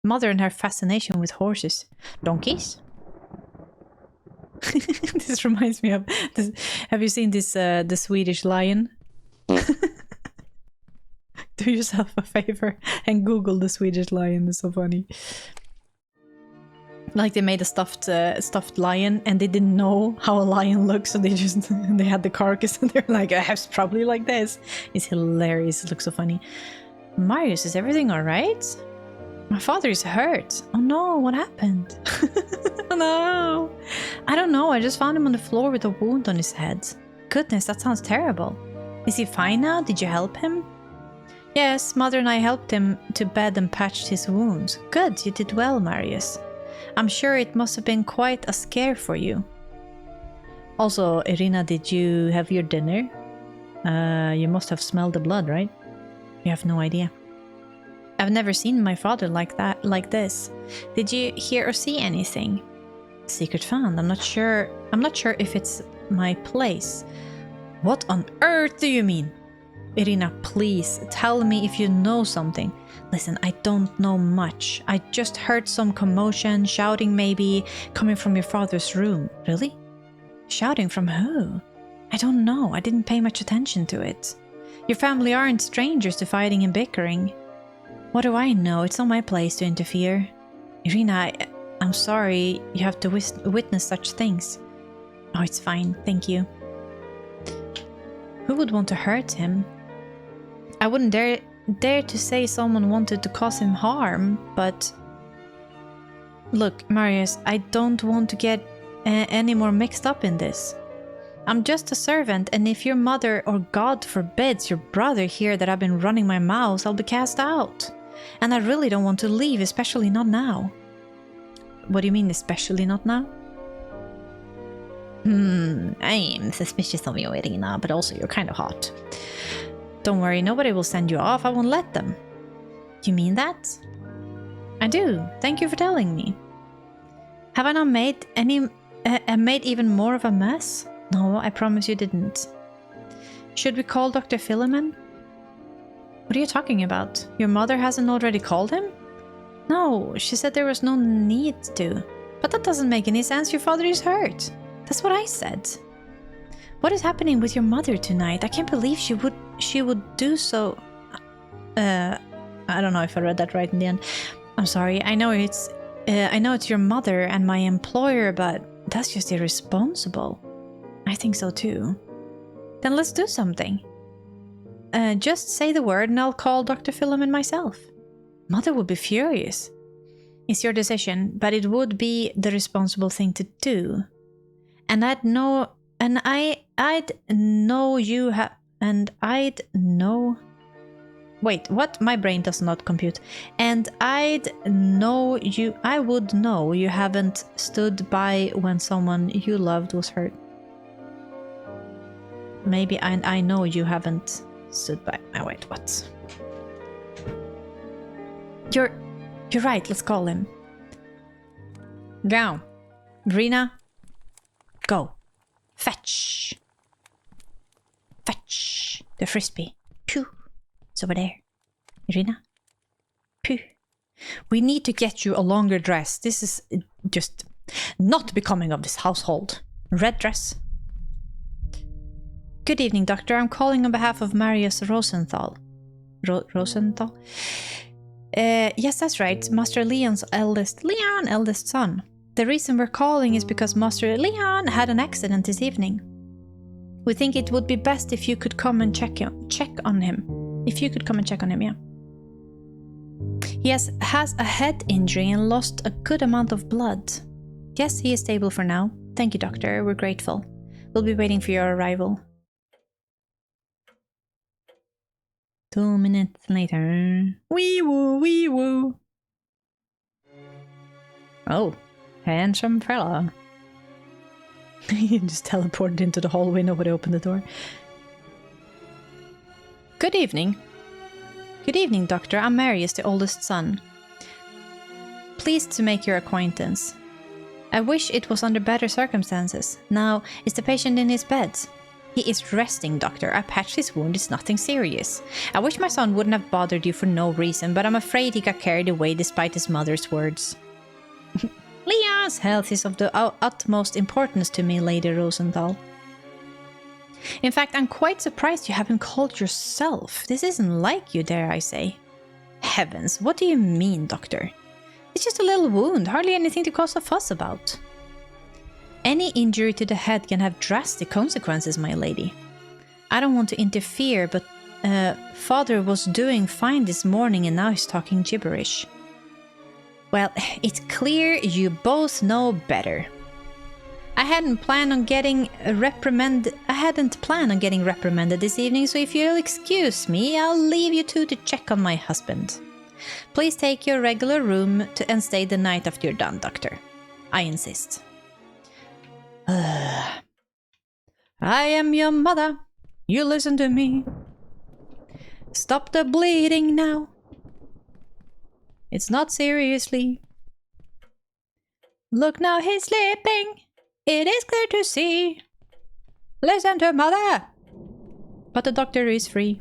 A: Mother and her fascination with horses. Donkeys? This reminds me of this. Have you seen this the Swedish Lion? Do yourself a favor and Google the Swedish Lion. It's so funny. Like they made a stuffed lion and they didn't know how a lion looks, so they just they had the carcass and they're like, it's probably like this. It's hilarious. It looks so funny. Marius, is everything alright? My father is hurt. Oh no, what happened? Oh no. I don't know, I just found him on the floor with a wound on his head. Goodness, that sounds terrible. Is he fine now? Did you help him? Yes, Mother and I helped him to bed and patched his wounds. Good, you did well, Marius. I'm sure it must have been quite a scare for you. Also, Irina, did you have your dinner? You must have smelled the blood, right? You have no idea. I've never seen my father like this. Did you hear or see anything? Secret found. I'm not sure if it's my place. What on earth do you mean? Irina, please tell me if you know something. Listen, I don't know much. I just heard some commotion, shouting maybe, coming from your father's room. Really? Shouting from who? I don't know. I didn't pay much attention to it. Your family aren't strangers to fighting and bickering. What do I know? It's not my place to interfere. Irina, I'm sorry you have to witness such things. Oh, it's fine. Thank you. Who would want to hurt him? I wouldn't dare to say someone wanted to cause him harm, but... Look, Marius, I don't want to get any more mixed up in this. I'm just a servant, and if your mother, or God forbids, your brother hear that I've been running my mouth, I'll be cast out. And I really don't want to leave, especially not now. What do you mean, especially not now? I am suspicious of you, Irina, but also you're kind of hot. Don't worry, nobody will send you off. I won't let them. You mean that? I do. Thank you for telling me. Have I not made even more of a mess? No, I promise you didn't. Should we call Dr. Philemon? What are you talking about? Your mother hasn't already called him? No, she said there was no need to. But that doesn't make any sense. Your father is hurt. That's what I said. What is happening with your mother tonight? I can't believe she would do so. I don't know if I read that right in the end. I'm sorry. I know it's your mother and my employer, but that's just irresponsible. I think so too. Then let's do something. Just say the word and I'll call Dr. Philemon myself. Mother would be furious. It's your decision, but it would be the responsible thing to do. And I'd know you have... And I'd know... Wait, what? My brain does not compute. And I would know you haven't stood by when someone you loved was hurt. Maybe I know you haven't stood by... Oh, wait, what? You're right, let's call him. Go. Rena, go. Fetch. Fetch the frisbee. Pew. It's over there. Irina. Pew. We need to get you a longer dress. This is just not becoming of this household. Red dress. Good evening, Doctor. I'm calling on behalf of Marius Rosenthal. Rosenthal? Yes, that's right. Master Leon's eldest son. The reason we're calling is because Master Leon had an accident this evening. We think it would be best if you could come and check on him. If you could come and check on him, yeah. He has a head injury and lost a good amount of blood. Yes, he is stable for now. Thank you, Doctor. We're grateful. We'll be waiting for your arrival. 2 minutes later. Wee woo, wee woo. Oh, handsome fella. He just teleported into the hallway, nobody opened the door. Good evening. Good evening, Doctor. I'm Marius, the oldest son. Pleased to make your acquaintance. I wish it was under better circumstances. Now, is the patient in his bed? He is resting, Doctor. I patched his wound. It's nothing serious. I wish my son wouldn't have bothered you for no reason, but I'm afraid he got carried away despite his mother's words. Leon's health is of the utmost importance to me, Lady Rosenthal. In fact, I'm quite surprised you haven't called yourself. This isn't like you, dare I say. Heavens, what do you mean, Doctor? It's just a little wound, hardly anything to cause a fuss about. Any injury to the head can have drastic consequences, my lady. I don't want to interfere, but Father was doing fine this morning and now he's talking gibberish. Well, it's clear you both know better. I hadn't planned on getting reprimanded this evening, so if you'll excuse me, I'll leave you two to check on my husband. Please take your regular room and stay the night after you're done, Doctor. I insist. I am your mother. You listen to me. Stop the bleeding now. It's not seriously. Look now, he's sleeping. It is clear to see. Listen to mother. But the doctor is free.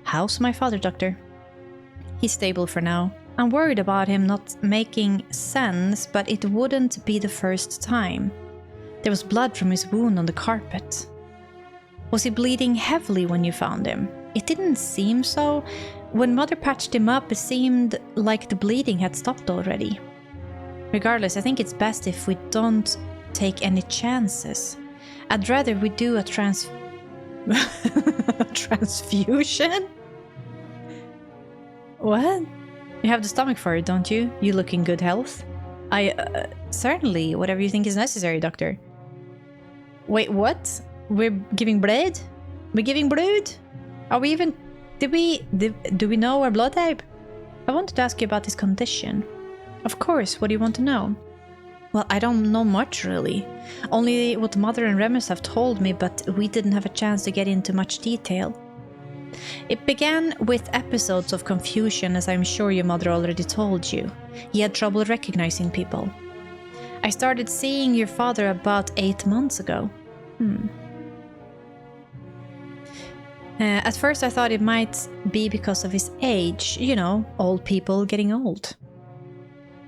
A: How's my father, Doctor? He's stable for now. I'm worried about him not making sense, but it wouldn't be the first time. There was blood from his wound on the carpet. Was he bleeding heavily when you found him? It didn't seem so. When Mother patched him up, it seemed like the bleeding had stopped already. Regardless, I think it's best if we don't take any chances. I'd rather we do a transfusion? What? You have the stomach for it, don't you? You look in good health. Certainly, whatever you think is necessary, Doctor. Wait, what? We're giving blood? We're giving blood? Are we even... do we know our blood type? I wanted to ask you about his condition. Of course, what do you want to know? Well, I don't know much, really. Only what Mother and Remus have told me, but we didn't have a chance to get into much detail. It began with episodes of confusion, as I'm sure your mother already told you. He had trouble recognizing people. I started seeing your father about 8 months ago. At first I thought it might be because of his age, you know, old people getting old.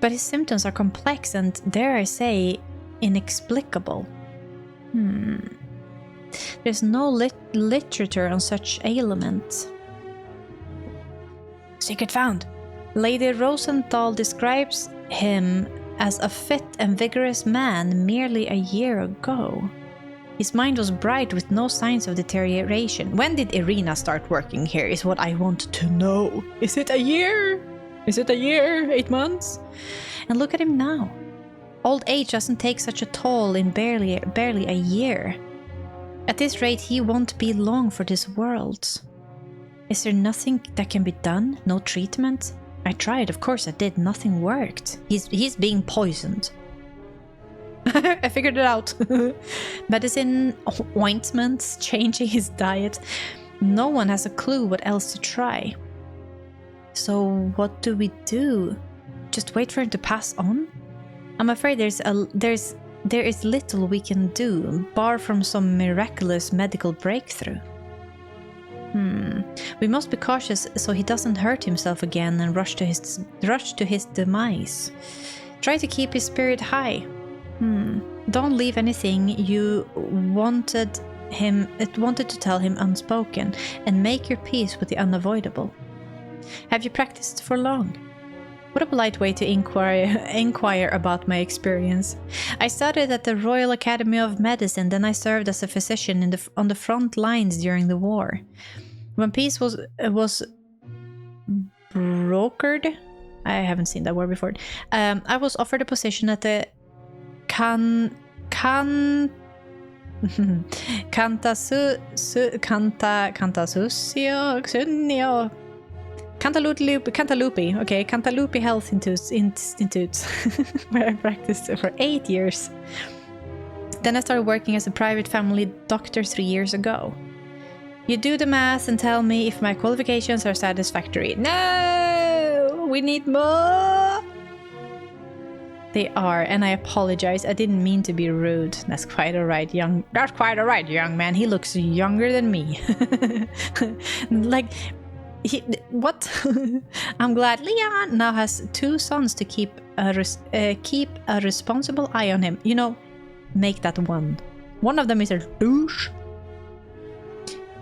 A: But his symptoms are complex and, dare I say, inexplicable. There's no literature on such ailments. Secret found. Lady Rosenthal describes him as a fit and vigorous man merely a year ago. His mind was bright with no signs of deterioration. When did Irina start working here is what I want to know. Is it a year? Is it a year? 8 months? And look at him now. Old age doesn't take such a toll in barely a year. At this rate, he won't be long for this world. Is there nothing that can be done? No treatment? I tried, of course I did. Nothing worked. He's being poisoned. I figured it out. Medicine, ointments, changing his diet. No one has a clue what else to try. So what do we do? Just wait for him to pass on? I'm afraid there is little we can do, bar from some miraculous medical breakthrough. We must be cautious so he doesn't hurt himself again and rush to his demise. Try to keep his spirit high. Don't leave anything you wanted to tell him unspoken, and make your peace with the unavoidable. Have you practiced for long? What a polite way to inquire about my experience. I studied at the Royal Academy of Medicine, then I served as a physician on the front lines during the war. When peace was brokered, I haven't seen that word before. I was offered a position at the Cantaloupe Health Institute, where I practiced for 8 years. Then I started working as a private family doctor 3 years ago. You do the math and tell me if my qualifications are satisfactory. No! We need more! They are, and I apologize. I didn't mean to be rude. That's quite alright, young man. He looks younger than me. What? I'm glad Leon now has 2 sons to keep a responsible eye on him. You know, make that one. One of them is a douche.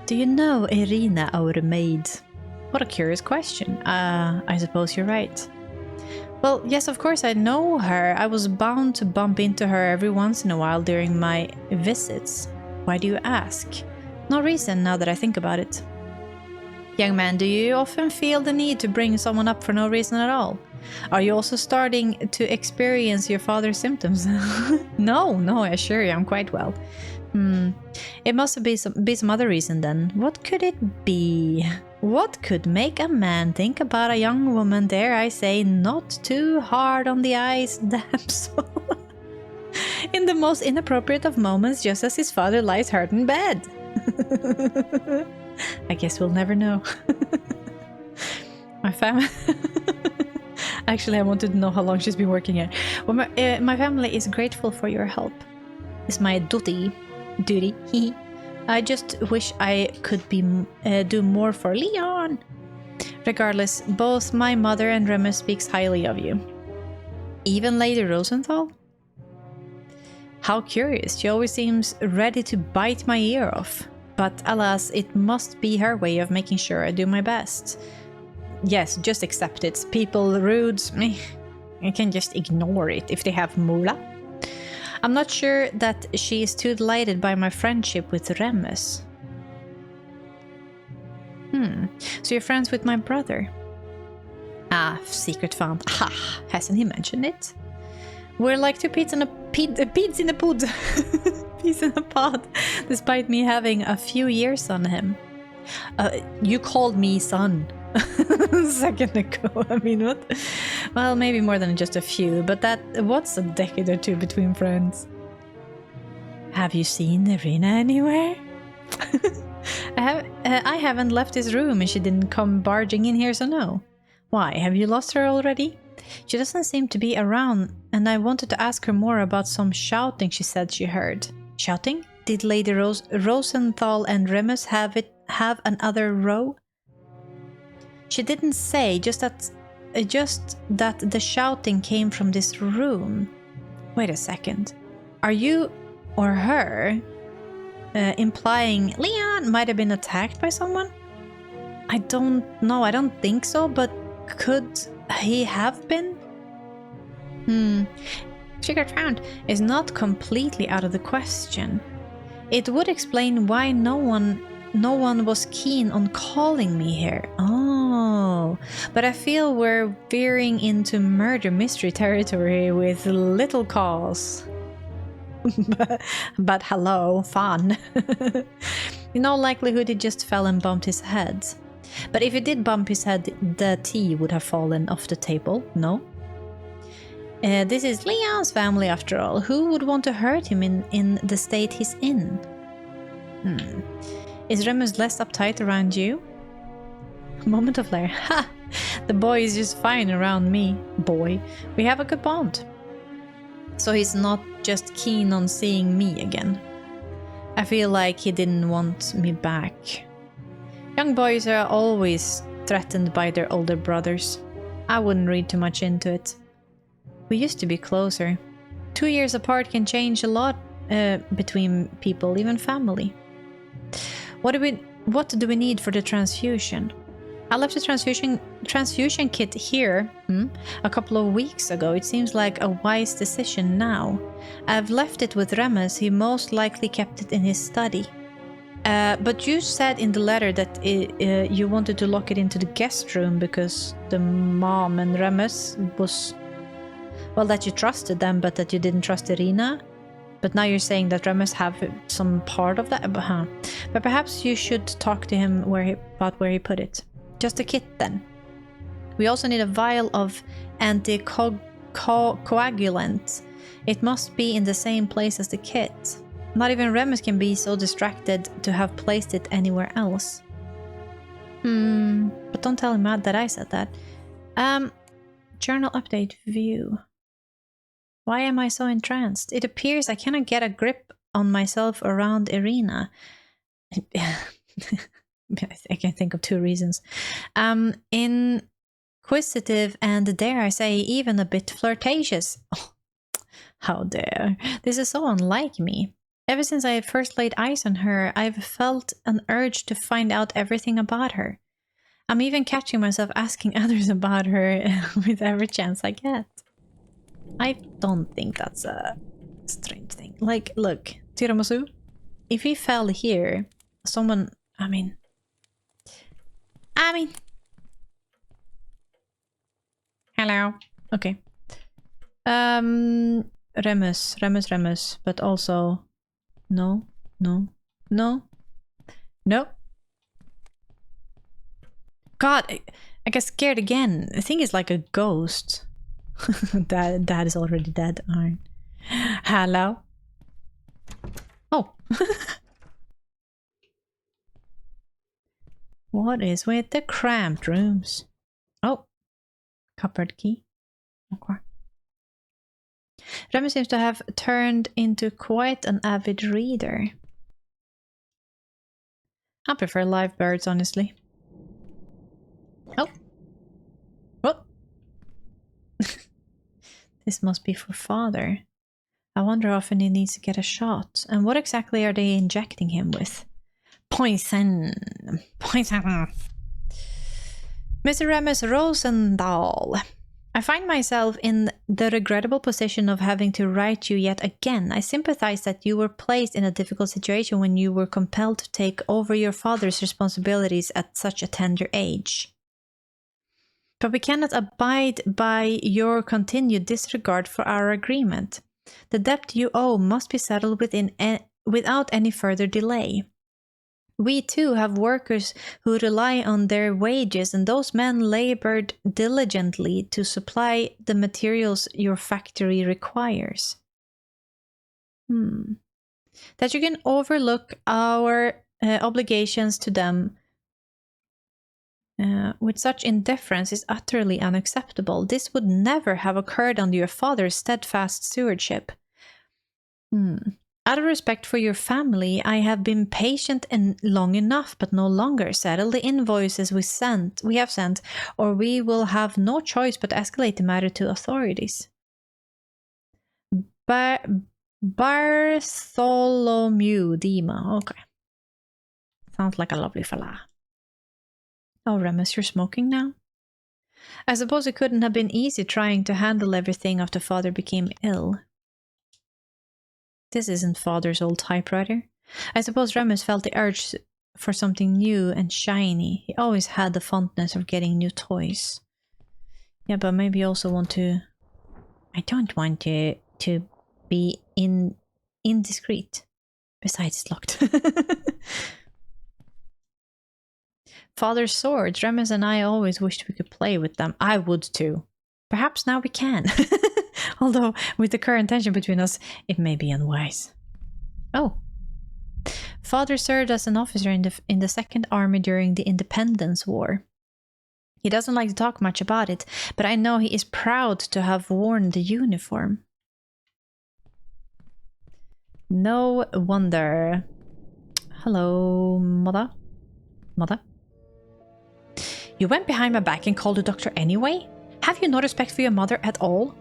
A: Do you know Irina, our maid? What a curious question. I suppose you're right. Well, yes, of course I know her. I was bound to bump into her every once in a while during my visits. Why do you ask? No reason, now that I think about it. Young man, do you often feel the need to bring someone up for no reason at all? Are you also starting to experience your father's symptoms? No, I assure you, I'm quite well. It must be some other reason then. What could it be? What could make a man think about a young woman, dare I say, not too hard on the eyes, damsel? In the most inappropriate of moments, just as his father lies hurt in bed. I guess we'll never know. My family... Actually, I wanted to know how long she's been working here. Well, my family is grateful for your help. It's my duty. I just wish I could do more for Leon. Regardless, both my mother and Remus speaks highly of you. Even Lady Rosenthal? How curious, she always seems ready to bite my ear off. But alas, it must be her way of making sure I do my best. Yes, just accept it. People rude, you can just ignore it if they have moolah. I'm not sure that she is too delighted by my friendship with Remus. So you're friends with my brother? Ah, secret found. Ha! Hasn't he mentioned it? We're like 2 peas in a pod. Peas in a pod, despite me having a few years on him. You called me son. A second ago. I mean, what? Well, maybe more than just a few, but what's a decade or 2 between friends? Have you seen Irina anywhere? I haven't left his room and she didn't come barging in here, so no. Why, have you lost her already? She doesn't seem to be around, and I wanted to ask her more about some shouting she said she heard. Shouting? Did Lady Rosenthal and Remus have another row? She didn't say, just that the shouting came from this room. Wait a second. Are you or her implying Leon might have been attacked by someone? I don't know. I don't think so, but could he have been? Secret found is not completely out of the question. It would explain why no one was keen on calling me here. Oh. know. But I feel we're veering into murder mystery territory with little cause. but hello, fun. In all likelihood, he just fell and bumped his head. But if he did bump his head, the tea would have fallen off the table, no? This is Leon's family after all. Who would want to hurt him in the state he's in? Is Remus less uptight around you? Moment of flair. Ha! The boy is just fine around me. Boy. We have a good bond. So he's not just keen on seeing me again. I feel like he didn't want me back. Young boys are always threatened by their older brothers. I wouldn't read too much into it. We used to be closer. 2 years apart can change a lot between people, even family. What do we need for the transfusion? I left the transfusion kit here a couple of weeks ago. It seems like a wise decision now. I've left it with Remus. He most likely kept it in his study. But you said in the letter that you wanted to lock it into the guest room because the mom and Remus was... Well, that you trusted them, but that you didn't trust Irina. But now you're saying that Remus have some part of that. But perhaps you should talk to him about where he put it. Just a kit then. We also need a vial of anticoagulant. It must be in the same place as the kit. Not even Remus can be so distracted to have placed it anywhere else. But don't tell him that I said that. Journal update view. Why am I so entranced? It appears I cannot get a grip on myself around Irina. I can think of 2 reasons. Inquisitive and, dare I say, even a bit flirtatious. Oh, how dare. This is so unlike me. Ever since I first laid eyes on her, I've felt an urge to find out everything about her. I'm even catching myself asking others about her with every chance I get. I don't think that's a strange thing. Like, look, tiramisu, if he fell here, someone, I mean... Hello. Okay. Remus, but also... No. God, I get scared again. I think it's like a ghost. Dad is already dead. Alright. Hello? Oh. What is with the cramped rooms? Oh. Cupboard key. Okay. Remus seems to have turned into quite an avid reader. I prefer live birds, honestly. Oh. What? This must be for father. I wonder how often he needs to get a shot. And what exactly are they injecting him with? Poison. Mr. Remus Rosendahl. I find myself in the regrettable position of having to write you yet again. I sympathize that you were placed in a difficult situation when you were compelled to take over your father's responsibilities at such a tender age. But we cannot abide by your continued disregard for our agreement. The debt you owe must be settled without any further delay. We too have workers who rely on their wages, and those men labored diligently to supply the materials your factory requires. That you can overlook our obligations to them with such indifference is utterly unacceptable. This would never have occurred under your father's steadfast stewardship. Out of respect for your family, I have been patient and long enough, but no longer. Settle the invoices we have sent, or we will have no choice but to escalate the matter to authorities. Bartholomew Dima. Okay. Sounds like a lovely fella. Oh, Remus, you're smoking now? I suppose it couldn't have been easy trying to handle everything after father became ill. This isn't father's old typewriter. I suppose Remus felt the urge for something new and shiny. He always had the fondness of getting new toys. Yeah, but maybe you also want to... I don't want to be indiscreet. Besides, it's locked. Father's swords. Remus and I always wished we could play with them. I would too. Perhaps now we can. Although, with the current tension between us, it may be unwise. Oh. Father served as an officer in the Second Army during the Independence War. He doesn't like to talk much about it, but I know he is proud to have worn the uniform. No wonder. Hello, mother? Mother? You went behind my back and called the doctor anyway? Have you no respect for your mother at all?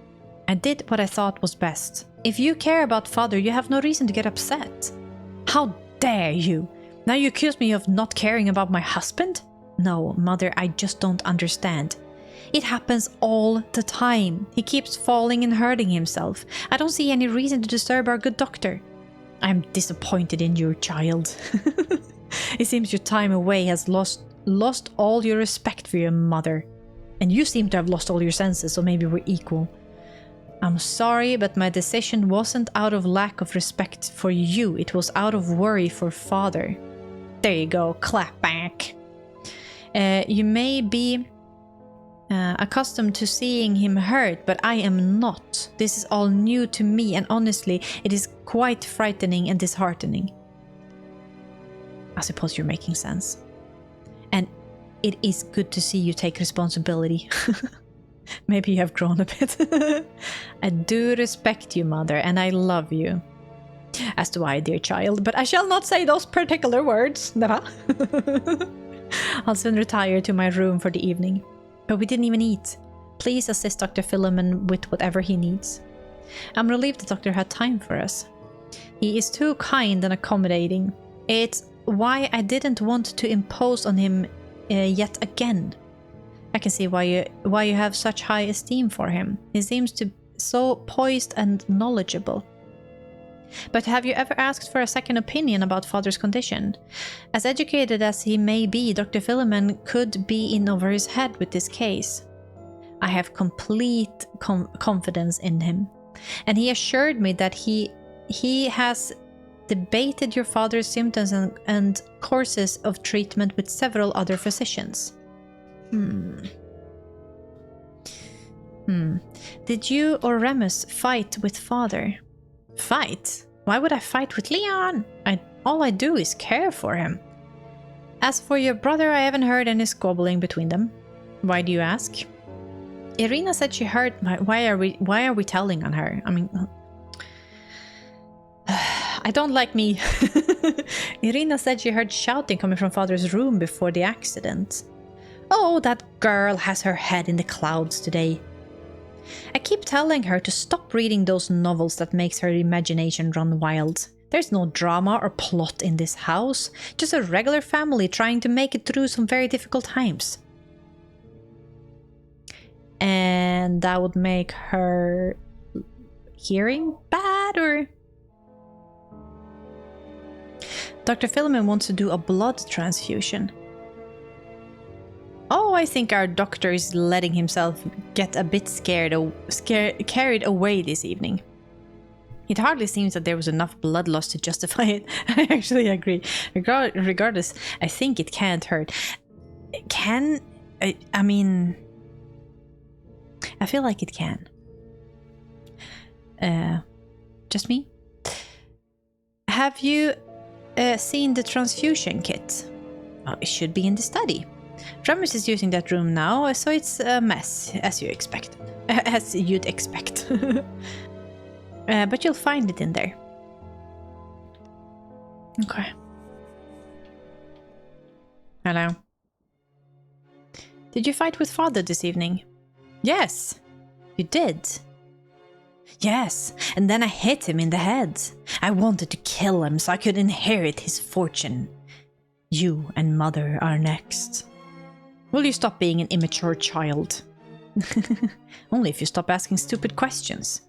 A: I did what I thought was best. If you care about father, you have no reason to get upset. How dare you? Now you accuse me of not caring about my husband? No, mother, I just don't understand. It happens all the time. He keeps falling and hurting himself. I don't see any reason to disturb our good doctor. I'm disappointed in you, child. It seems your time away has lost all your respect for your mother. And you seem to have lost all your senses, so maybe we're equal. I'm sorry, but my decision wasn't out of lack of respect for you. It was out of worry for father. There you go, clap back. You may be accustomed to seeing him hurt, but I am not. This is all new to me, and honestly, it is quite frightening and disheartening. I suppose you're making sense. And it is good to see you take responsibility. Maybe you have grown a bit. I do respect you, mother, and I love you. As do I, dear child, but I shall not say those particular words. Never. I'll soon retire to my room for the evening. But we didn't even eat. Please assist Dr. Philemon with whatever he needs. I'm relieved the doctor had time for us. He is too kind and accommodating. It's why I didn't want to impose on him yet again. I can see why you have such high esteem for him. He seems to be so poised and knowledgeable. But have you ever asked for a second opinion about father's condition? As educated as he may be, Dr. Philemon could be in over his head with this case. I have complete confidence in him, and he assured me that he has debated your father's symptoms and courses of treatment with several other physicians. Did you or Remus fight with father? Fight? Why would I fight with Leon? All I do is care for him. As for your brother, I haven't heard any squabbling between them. Why do you ask? Irina said she heard. Why are we telling on her? I mean, I don't like me. Irina said she heard shouting coming from father's room before the accident. Oh, that girl has her head in the clouds today. I keep telling her to stop reading those novels that makes her imagination run wild. There's no drama or plot in this house, just a regular family trying to make it through some very difficult times. And that would make her hearing bad, or... Dr. Philemon wants to do a blood transfusion. Oh, I think our doctor is letting himself get a bit carried away this evening. It hardly seems that there was enough blood loss to justify it. I actually agree. Regardless, I think it can't hurt. I mean... I feel like it can. Just me? Have you seen the transfusion kit? Oh, it should be in the study. Remus is using that room now, so it's a mess, as you'd expect. But you'll find it in there. Okay. Hello. Did you fight with father this evening? Yes. You did? Yes, and then I hit him in the head. I wanted to kill him so I could inherit his fortune. You and mother are next. Will you stop being an immature child? Only if you stop asking stupid questions.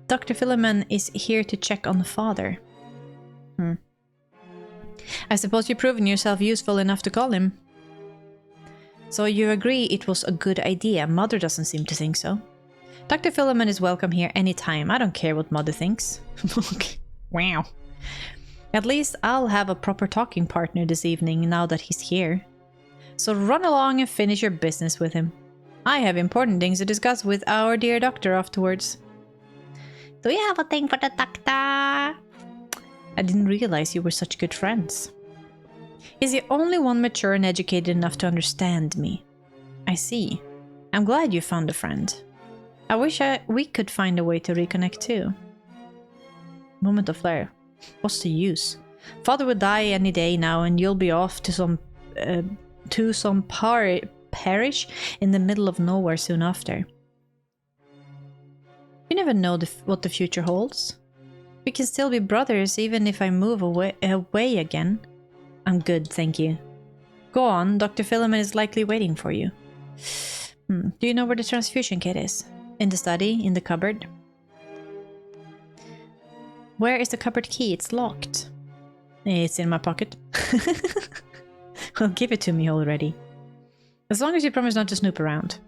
A: Dr. Philemon is here to check on the father. I suppose you've proven yourself useful enough to call him. So you agree it was a good idea? Mother doesn't seem to think so. Dr. Philemon is welcome here anytime. I don't care what Mother thinks. Wow. At least I'll have a proper talking partner this evening now that he's here. So run along and finish your business with him. I have important things to discuss with our dear doctor afterwards. Do you have a thing for the doctor? I didn't realize you were such good friends. He's the only one mature and educated enough to understand me. I see. I'm glad you found a friend. I wish we could find a way to reconnect too. Moment of flare. What's the use? Father would die any day now and you'll be off to some parish in the middle of nowhere soon after. You never know what the future holds. We can still be brothers even if I move away again. I'm good, thank you. Go on, Dr. Philemon is likely waiting for you. Do you know where the transfusion kit is? In the study? In the cupboard? Where is the cupboard key? It's locked. It's in my pocket. Well, give it to me already. As long as you promise not to snoop around.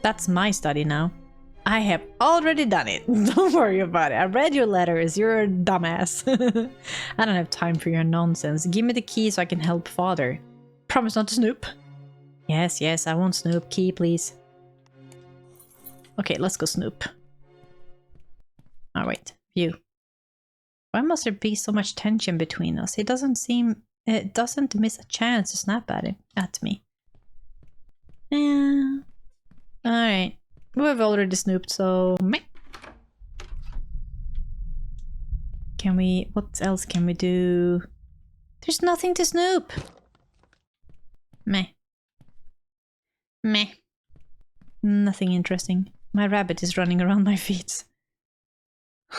A: That's my study now. I have already done it. Don't worry about it. I read your letters. You're a dumbass. I don't have time for your nonsense. Give me the key so I can help Father. Promise not to snoop. Yes, yes, I won't snoop. Key, please. Okay, let's go snoop. Oh, wait. View. Why must there be so much tension between us? It doesn't miss a chance to snap at me. Yeah. Alright. We've already snooped, so... Can we... What else can we do? There's nothing to snoop! Meh. Meh. Nothing interesting. My rabbit is running around my feet.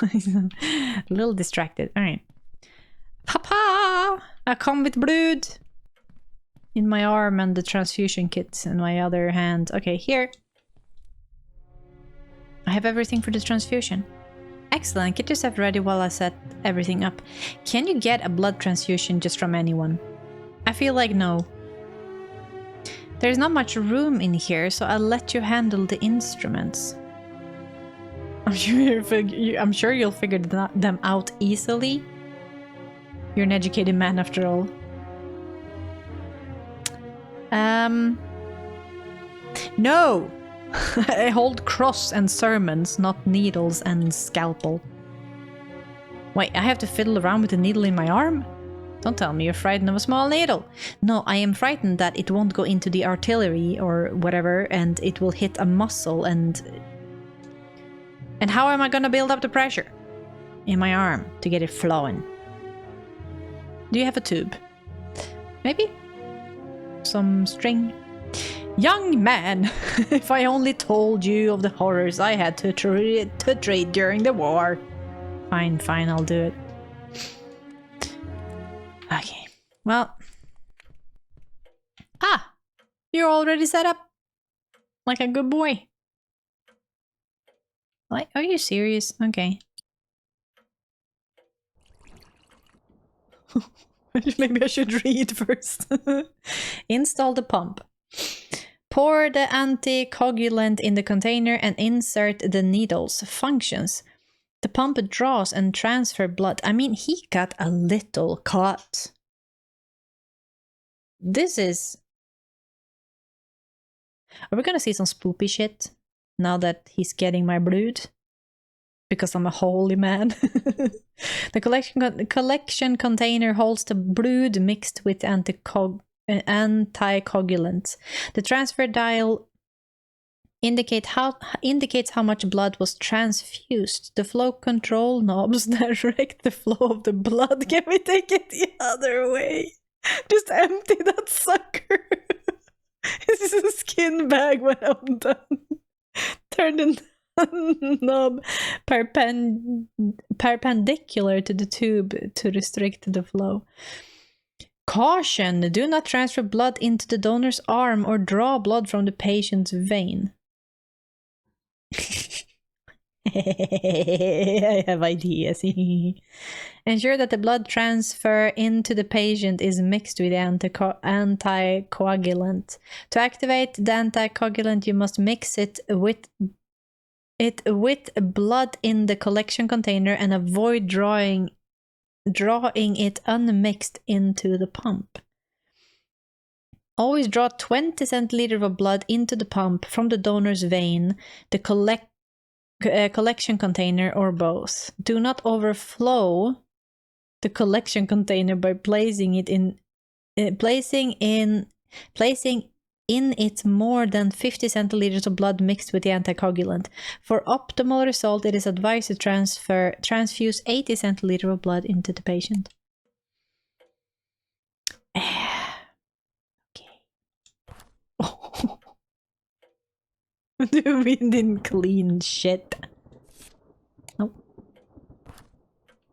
A: A little distracted. Alright. Papa! I come with blood! In my arm and the transfusion kit in my other hand. Okay, here. I have everything for the transfusion. Excellent, get yourself ready while I set everything up. Can you get a blood transfusion just from anyone? I feel like no. There's not much room in here, so I'll let you handle the instruments. I'm sure you'll figure them out easily. You're an educated man after all. No! I hold cross and sermons, not needles and scalpel. Wait, I have to fiddle around with a needle in my arm? Don't tell me you're frightened of a small needle. No, I am frightened that it won't go into the artillery or whatever and it will hit a muscle and how am I gonna build up the pressure? In my arm to get it flowing. Do you have a tube? Maybe? Some string? Young man, if I only told you of the horrors I had to trade during the war. Fine, fine, I'll do it. Okay, well. Ah! You're already set up. Like a good boy. Like, are you serious? Okay. Maybe I should read first. Install the pump. Pour the anticoagulant in the container and insert the needles. Functions. The pump draws and transfers blood. I mean, he got a little cut. This is... Are we gonna see some spoopy shit now that he's getting my blood? Because I'm a holy man. The collection container holds the blood mixed with anticoagulants. The transfer dial indicates how much blood was transfused. The flow control knobs direct the flow of the blood. Can we take it the other way? Just empty that sucker. This is a skin bag when I'm done. Turn the knob perpendicular to the tube to restrict the flow. Caution! Do not transfer blood into the donor's arm or draw blood from the patient's vein. I have ideas. Ensure that the blood transfer into the patient is mixed with the anticoagulant. To activate the anticoagulant, you must mix it with blood in the collection container and avoid drawing it unmixed into the pump. Always draw 20 centiliters of blood into the pump from the donor's vein, the collection container, or both. Do not overflow the collection container by placing in it more than 50 centiliters of blood mixed with the anticoagulant. For optimal result, it is advised to transfuse 80 centiliters of blood into the patient. Oh. We didn't clean shit. Nope.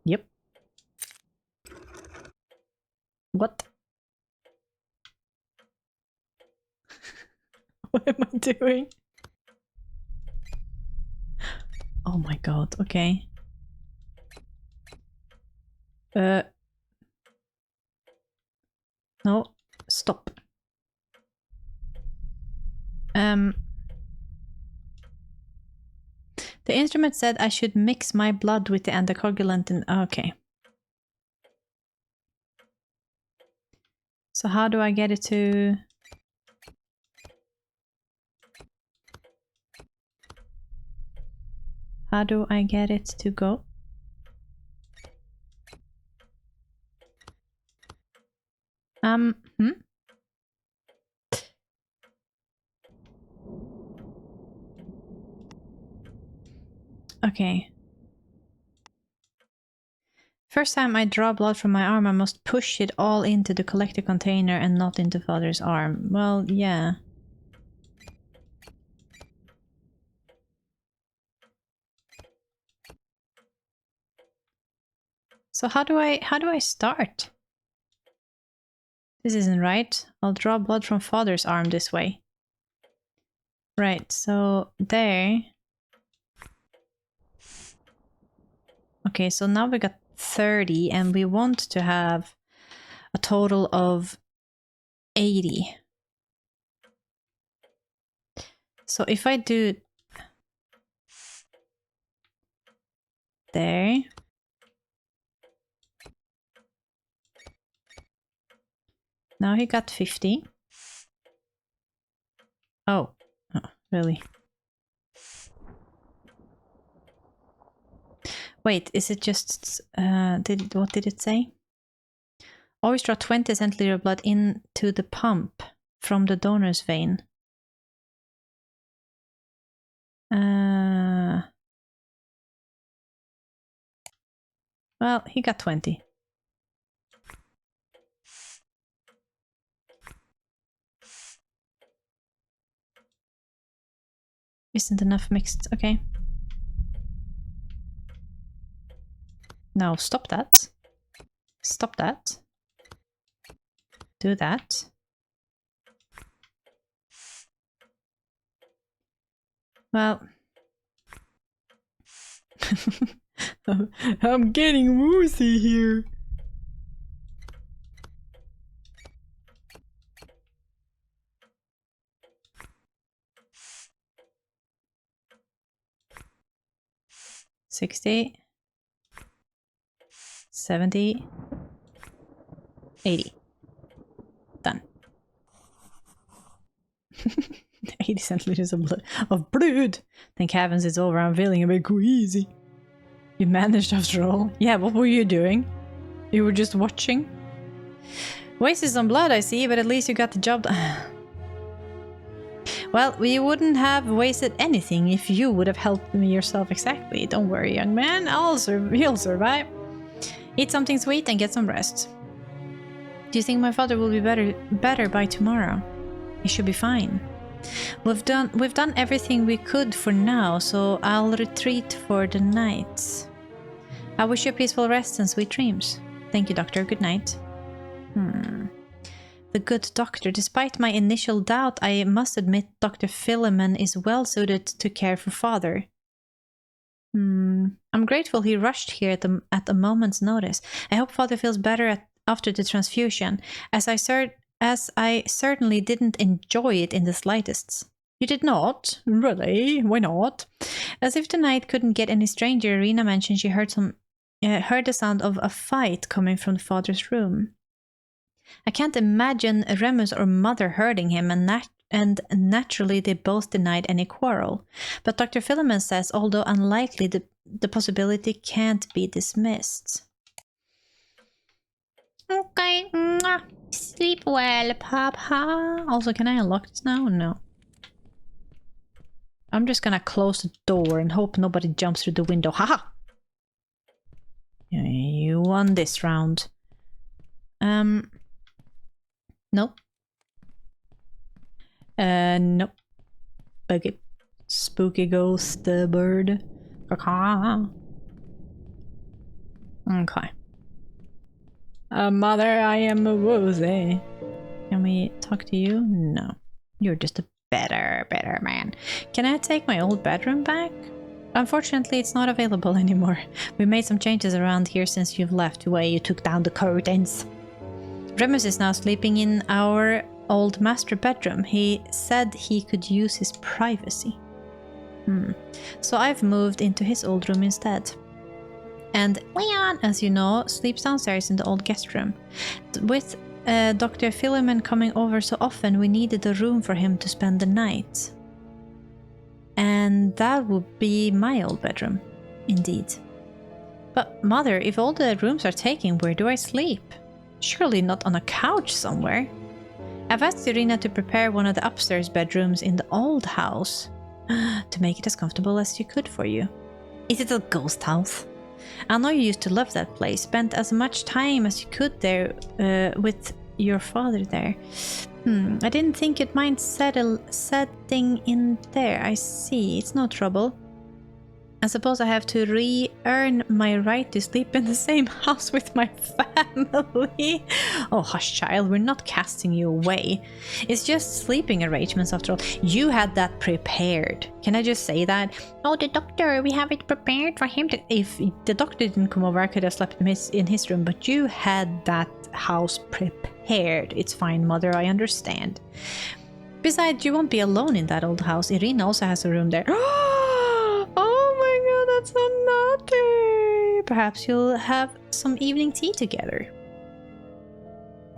A: Yep. What? What am I doing? Oh my god, okay. No, stop. The instrument said I should mix my blood with the anticoagulant and... Okay. So how do I get it to... How do I get it to go? Okay. First time I draw blood from my arm, I must push it all into the collector container and not into father's arm. Well, yeah. So how do I start? This isn't right. I'll draw blood from father's arm this way. Right, so there. Okay, so now we got 30 and we want to have a total of 80. So if I do there. Now he got 50. Oh, really? Wait, is it just... what did it say? Always draw 20 centiliters of blood into the pump from the donor's vein. Well, he got 20. Isn't enough mixed. Okay. No, stop that. Stop that. Do that. Well. I'm getting woozy here. $60, $70, $80. Done. 80 centiliters of blood. Thank heavens it's over. I'm feeling a bit queasy. You managed after all. Yeah, what were you doing? You were just watching? Wasted some blood, I see, but at least you got the job done. Well, we wouldn't have wasted anything if you would have helped me yourself exactly. Don't worry, young man. He'll survive. Eat something sweet and get some rest. Do you think my father will be better by tomorrow? He should be fine. We've done everything we could for now, so I'll retreat for the night. I wish you a peaceful rest and sweet dreams. Thank you, Doctor. Good night. The good doctor. Despite my initial doubt, I must admit Dr. Philemon is well suited to care for father. I'm grateful he rushed here at a moment's notice. I hope Father feels better after the transfusion, as I certainly didn't enjoy it in the slightest. You did not? Really? Why not? As if the night couldn't get any stranger, Irina mentioned she heard the sound of a fight coming from the father's room. I can't imagine Remus or Mother hurting him, and naturally they both denied any quarrel. But Dr. Philemon says, although unlikely, the possibility can't be dismissed. Okay, sleep well, Papa. Also, can I unlock this now? No. I'm just gonna close the door and hope nobody jumps through the window. Haha! You won this round. Nope. Nope. Okay. Spooky ghost bird. Okay. Mother, I am woozy. Can we talk to you? No. You're just a better man. Can I take my old bedroom back? Unfortunately, it's not available anymore. We made some changes around here since you've left, the way you took down the curtains. Remus is now sleeping in our old master bedroom. He said he could use his privacy. So I've moved into his old room instead. And Leon, as you know, sleeps downstairs in the old guest room. With Dr. Philemon coming over so often, we needed a room for him to spend the night. And that would be my old bedroom, indeed. But Mother, if all the rooms are taken, where do I sleep? Surely not on a couch somewhere. I've asked Irina to prepare one of the upstairs bedrooms in the old house to make it as comfortable as you could for you. Is it a ghost house? I know you used to love that place, spent as much time as you could there with your father there. I didn't think you'd mind setting in there. I see, it's no trouble. I suppose I have to re-earn my right to sleep in the same house with my family. Oh, hush, child, we're not casting you away. It's just sleeping arrangements after all. You had that prepared. Can I just say that? Oh, the doctor, we have it prepared for him. If the doctor didn't come over, I could have slept in his room, but you had that house prepared. It's fine, Mother, I understand. Besides, you won't be alone in that old house. Irina also has a room there. That's so naughty. Perhaps you'll have some evening tea together.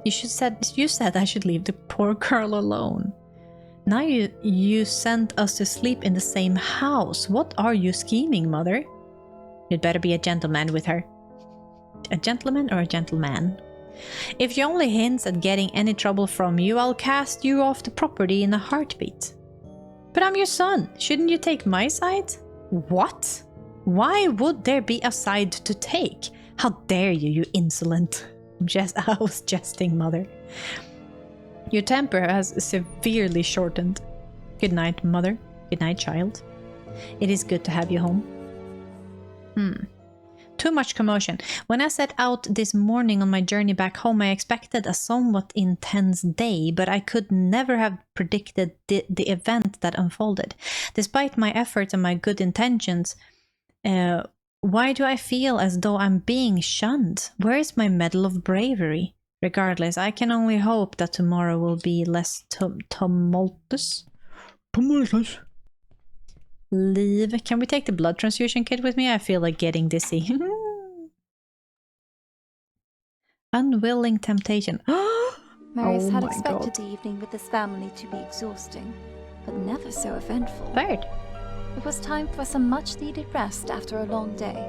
A: You said I should leave the poor girl alone. Now you sent us to sleep in the same house. What are you scheming, Mother? You'd better be a gentleman with her. A gentleman or a gentleman? If you only hints at getting any trouble from you, I'll cast you off the property in a heartbeat. But I'm your son. Shouldn't you take my side? What? Why would there be a side to take? How dare you, you insolent. I was jesting, Mother. Your temper has severely shortened. Good night, Mother. Good night, child. It is good to have you home. Too much commotion. When I set out this morning on my journey back home, I expected a somewhat intense day, but I could never have predicted the event that unfolded. Despite my efforts and my good intentions, why do I feel as though I'm being shunned? Where is my medal of bravery? Regardless, I can only hope that tomorrow will be less tumultuous. Leave. Can we take the blood transfusion kit with me? I feel like getting dizzy. Unwilling temptation.
B: Marius had expected the evening with his family to be exhausting, but never so eventful.
A: Bird.
B: It was time for some much-needed rest after a long day.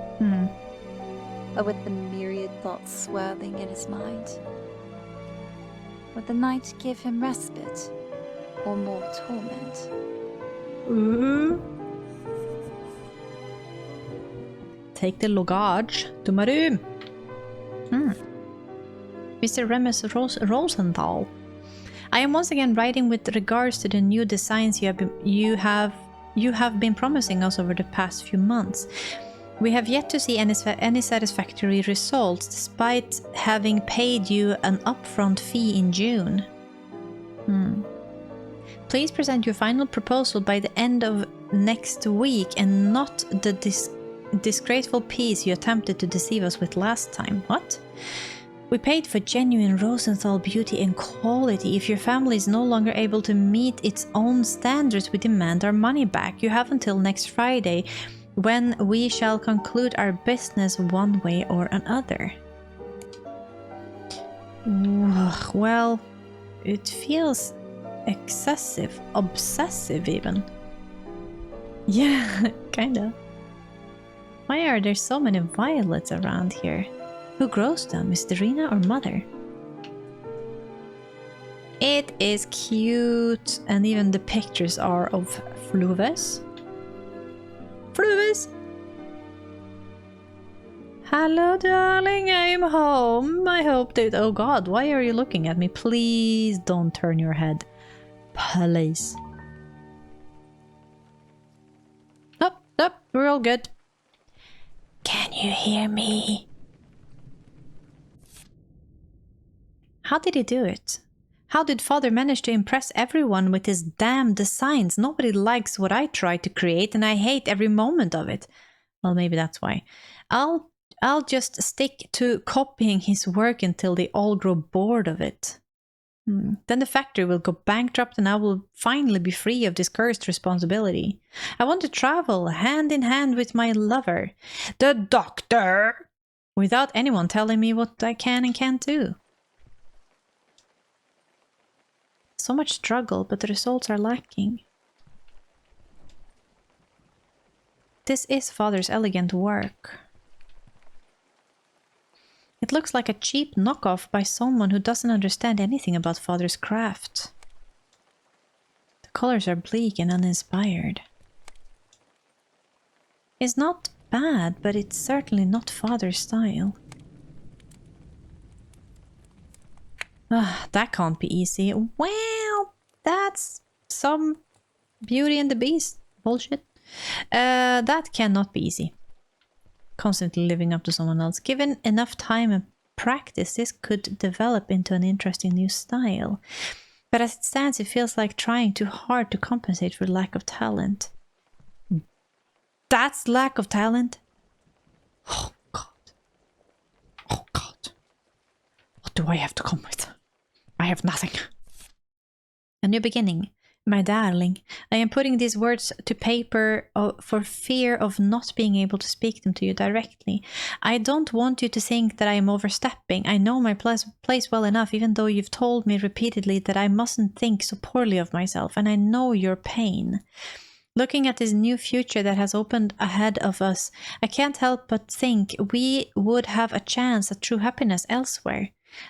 B: But with the myriad thoughts swirling in his mind, would the night give him respite or more torment?
A: Take the luggage to my room. Mr. Remus Rosenthal. I am once again writing with regards to the new designs you have been promising us over the past few months. We have yet to see any satisfactory results, despite having paid you an upfront fee in June. Please present your final proposal by the end of next week, and not the disgraceful piece you attempted to deceive us with last time. What? We paid for genuine Rosenthal beauty and quality. If your family is no longer able to meet its own standards, we demand our money back. You have until next Friday, when we shall conclude our business one way or another. Well, it feels excessive, obsessive even. Yeah, kinda. Why are there so many violets around here? Who grows them? Is it Irina or Mother? It is cute, and even the pictures are of Fluves. Fluves! Hello, darling, I'm home. I hope that... Oh god, why are you looking at me? Please don't turn your head. Please. Oh, we're all good. Can you hear me? How did he do it? How did Father manage to impress everyone with his damn designs? Nobody likes what I try to create, and I hate every moment of it. Well, maybe that's why. I'll just stick to copying his work until they all grow bored of it. Then the factory will go bankrupt and I will finally be free of this cursed responsibility. I want to travel hand in hand with my lover, the doctor, without anyone telling me what I can and can't do. So much struggle, but the results are lacking. This is Father's elegant work. It looks like a cheap knockoff by someone who doesn't understand anything about Father's craft. The colors are bleak and uninspired. It's not bad, but it's certainly not Father's style. That can't be easy. Well, that's some Beauty and the Beast bullshit. That cannot be easy. Constantly living up to someone else. Given enough time and practice, this could develop into an interesting new style. But as it stands, it feels like trying too hard to compensate for lack of talent. That's lack of talent? Oh, God. Oh, God. What do I have to come with? I have nothing. A new beginning. My darling, I am putting these words to paper for fear of not being able to speak them to you directly. I don't want you to think that I am overstepping. I know my place well enough, even though you've told me repeatedly that I mustn't think so poorly of myself, and I know your pain. Looking at this new future that has opened ahead of us, I can't help but think we would have a chance at true happiness elsewhere.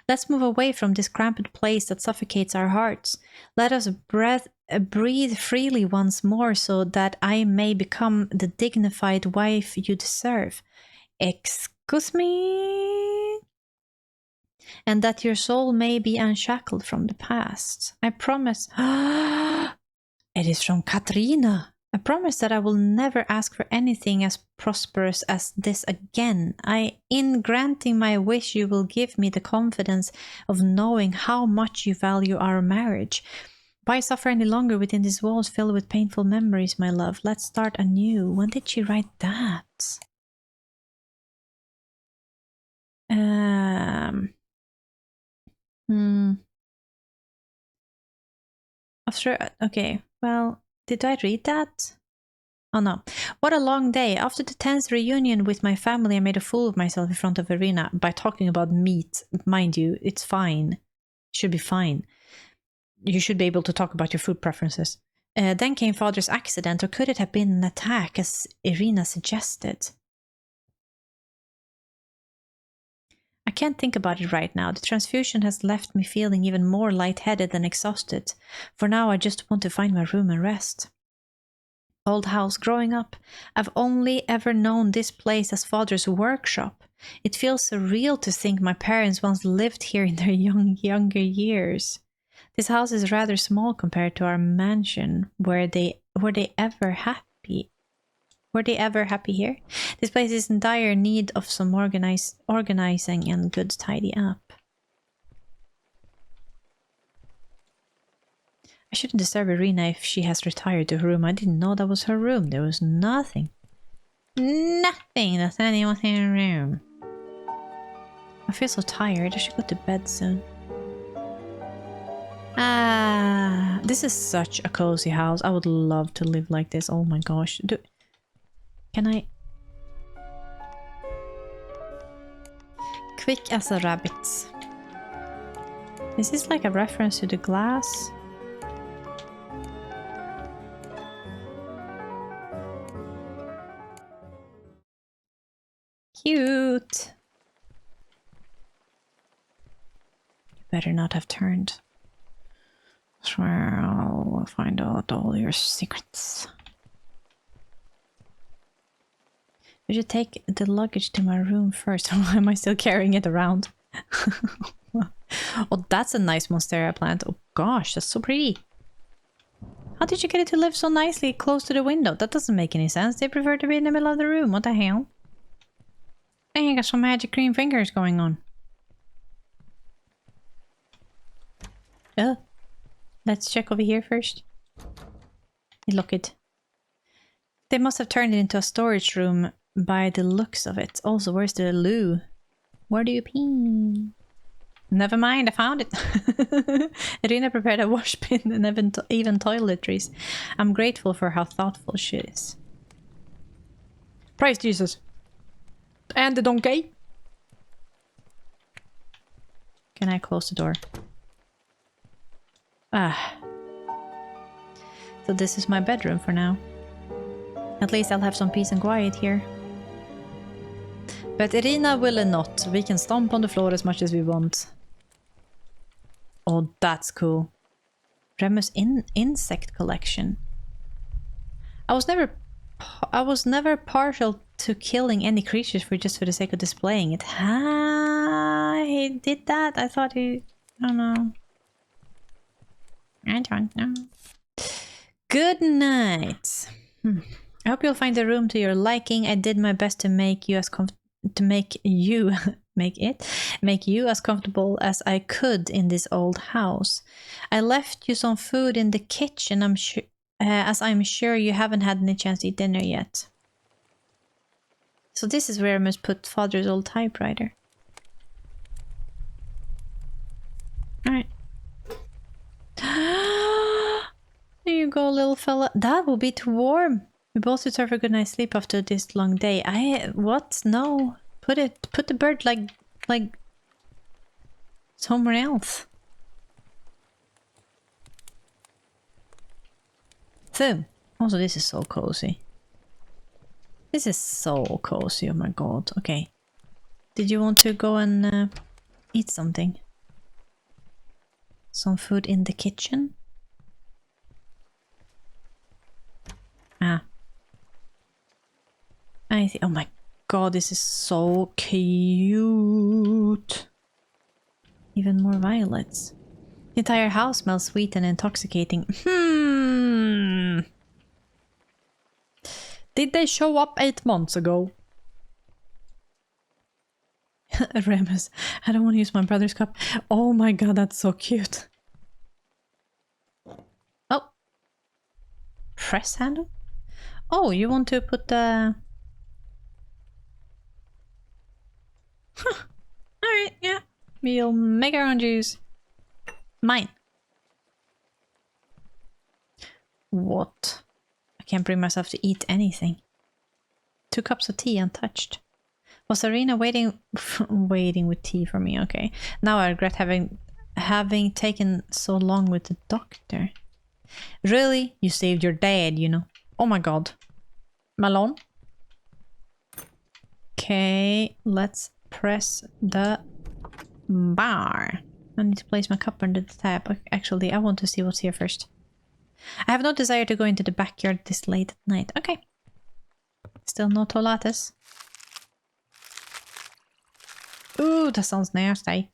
A: Let's move away from this cramped place that suffocates our hearts. Let us breathe freely once more so that I may become the dignified wife you deserve. Excuse me? And that your soul may be unshackled from the past. I promise... It is from Katrina. I promise that I will never ask for anything as prosperous as this again. In granting my wish, you will give me the confidence of knowing how much you value our marriage. Why suffer any longer within these walls filled with painful memories, my love? Let's start anew. When did she write that? Okay, well, did I read that? Oh no. What a long day. After the tense reunion with my family, I made a fool of myself in front of Irina by talking about meat. Mind you, it's fine. It should be fine. You should be able to talk about your food preferences. Then came Father's accident, or could it have been an attack, as Irina suggested? I can't think about it right now. The transfusion has left me feeling even more lightheaded than exhausted. For now, I just want to find my room and rest. Old house. Growing up, I've only ever known this place as Father's workshop. It feels surreal to think my parents once lived here in their younger years. This house is rather small compared to our mansion. Were they ever happy? Were they ever happy here? This place is in dire need of some organizing and good tidy up. I shouldn't disturb Irina if she has retired to her room. I didn't know that was her room. There was nothing Nothing. Does anyone in the room? I feel so tired. I should go to bed soon. This is such a cozy house. I would love to live like this. Oh my gosh. Can I? Quick as a rabbit. Is this like a reference to the glass? Cute. You better not have turned. I swear I'll find out all your secrets. We should take the luggage to my room first. Why am I still carrying it around? Oh, that's a nice monstera plant. Oh gosh, that's so pretty. How did you get it to live so nicely close to the window? That doesn't make any sense. They prefer to be in the middle of the room. What the hell? I think I got some magic green fingers going on. Let's check over here first. Look it. They must have turned it into a storage room by the looks of it. Also, where's the loo? Where do you pee? Never mind, I found it. Irina prepared a wash bin and even toiletries. I'm grateful for how thoughtful she is. Praise Jesus. And the donkey. Can I close the door? So this is my bedroom for now. At least I'll have some peace and quiet here. But Irina will not. We can stomp on the floor as much as we want. Oh, that's cool. Remus insect collection. I was never partial to killing any creatures for the sake of displaying it. He did that. I thought he... I don't know. I don't know. Good night. I hope you'll find the room to your liking. I did my best to make you as comfortable as I could in this old house. I left you some food in the kitchen. I'm sure you haven't had any chance to eat dinner yet. So this is where I must put father's old typewriter. All right. There you go, little fella. That will be too warm. We both deserve a good night's sleep after this long day. What? No. Put the bird like somewhere else. So, also this is so cozy. This is so cozy, oh my god. Okay. Did you want to go and eat something? Some food in the kitchen? I see. Oh my god, this is so cute. Even more violets. The entire house smells sweet and intoxicating. Did they show up 8 months ago? Remus, I don't want to use my brother's cup. Oh my god, that's so cute. Oh. Press handle? Oh, you want to put the... Huh. Alright, yeah. We'll make our own juice. Mine. What? I can't bring myself to eat anything. 2 cups of tea untouched. Was Irina waiting with tea for me? Okay. Now I regret having taken so long with the doctor. Really? You saved your dad, you know. Oh my god. Malone? Okay, let's press the bar. I need to place my cup under the tap. Actually, I want to see what's here first. I have no desire to go into the backyard this late at night. Okay. Still no tomates. Ooh, that sounds nasty.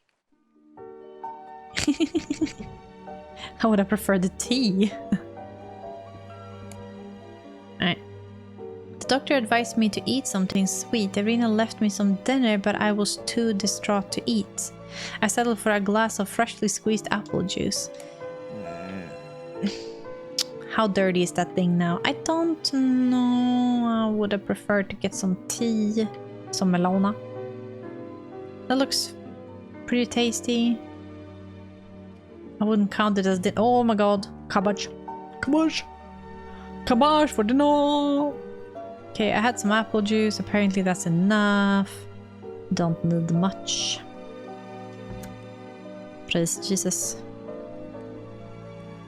A: How would I prefer the tea? Alright. The doctor advised me to eat something sweet. Irina left me some dinner, but I was too distraught to eat. I settled for a glass of freshly squeezed apple juice. How dirty is that thing now? I don't know. I would have preferred to get some tea. Some Melona. That looks pretty tasty. I wouldn't count it as the— oh my god. Cabbage. Cabbage. Cabbage for dinner. Okay, I had some apple juice. Apparently that's enough. Don't need much. Praise Jesus.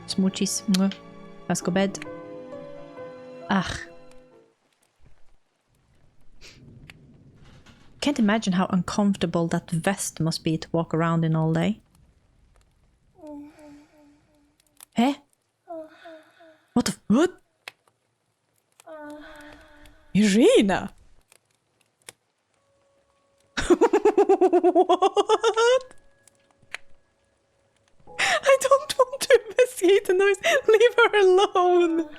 A: Smoochies. Let's go bed. Ugh. Can't imagine how uncomfortable that vest must be to walk around in all day. Eh? What the— what? Irina! What? I don't want to investigate the noise. Leave her alone.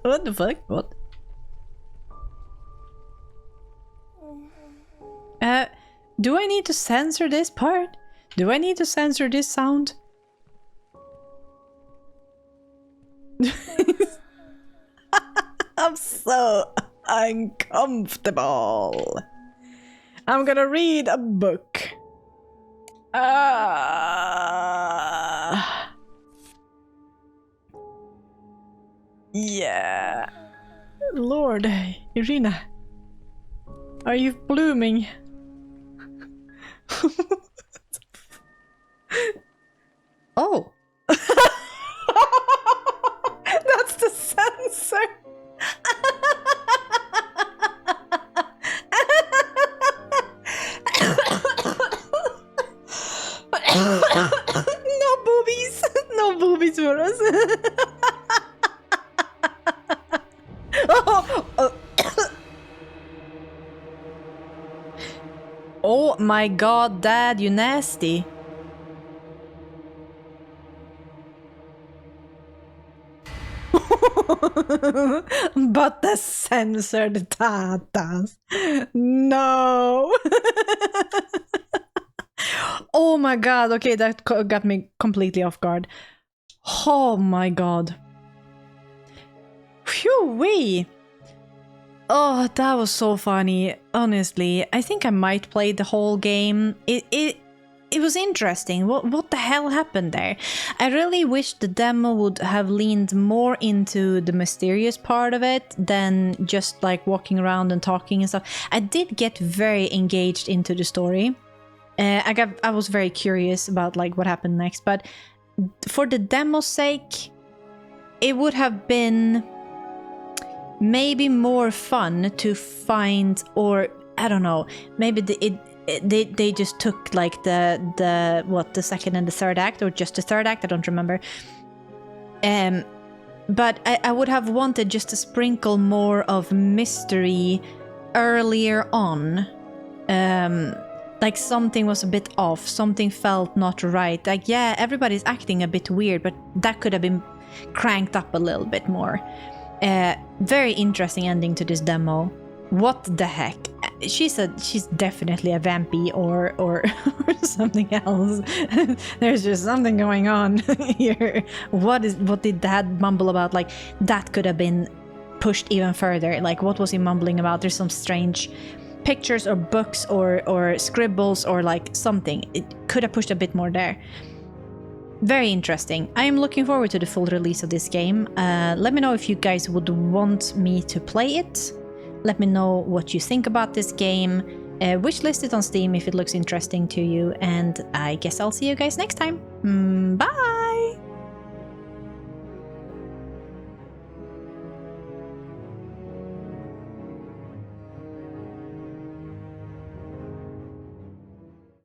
A: What the fuck? What? Do I need to censor this part? Do I need to censor this sound? I'm so uncomfortable. I'm gonna read a book. Yeah. Lord, Irina. Are you blooming? Oh. That's the sensor. No boobies. No boobies for us. Oh my god, Dad, you nasty. But the censored tatas. No. Oh my god, okay, that got me completely off guard. Oh my god. Phew-wee. Oh, that was so funny. Honestly, I think I might play the whole game. It was interesting. What the hell happened there? I really wish the demo would have leaned more into the mysterious part of it than just like walking around and talking and stuff. I did get very engaged into the story. I was very curious about like what happened next, but for the demo's sake, it would have been maybe more fun to find, or I don't know, maybe they just took like the second and the third act, or just the third act, I don't remember. But I would have wanted just a sprinkle more of mystery earlier on. Like something was a bit off, something felt not right. Like, yeah, everybody's acting a bit weird, but that could have been cranked up a little bit more. Very interesting ending to this demo. What the heck? She's definitely a vampy or something else. There's just something going on here. What did Dad mumble about? Like, that could have been pushed even further. Like, what was he mumbling about? There's some strange pictures or books or scribbles or like something. It could have pushed a bit more there. Very interesting. I am looking forward to the full release of this game. Let me know if you guys would want me to play it. Let me know what you think about this game. Wishlist it on Steam if it looks interesting to you. And I guess I'll see you guys next time. Bye!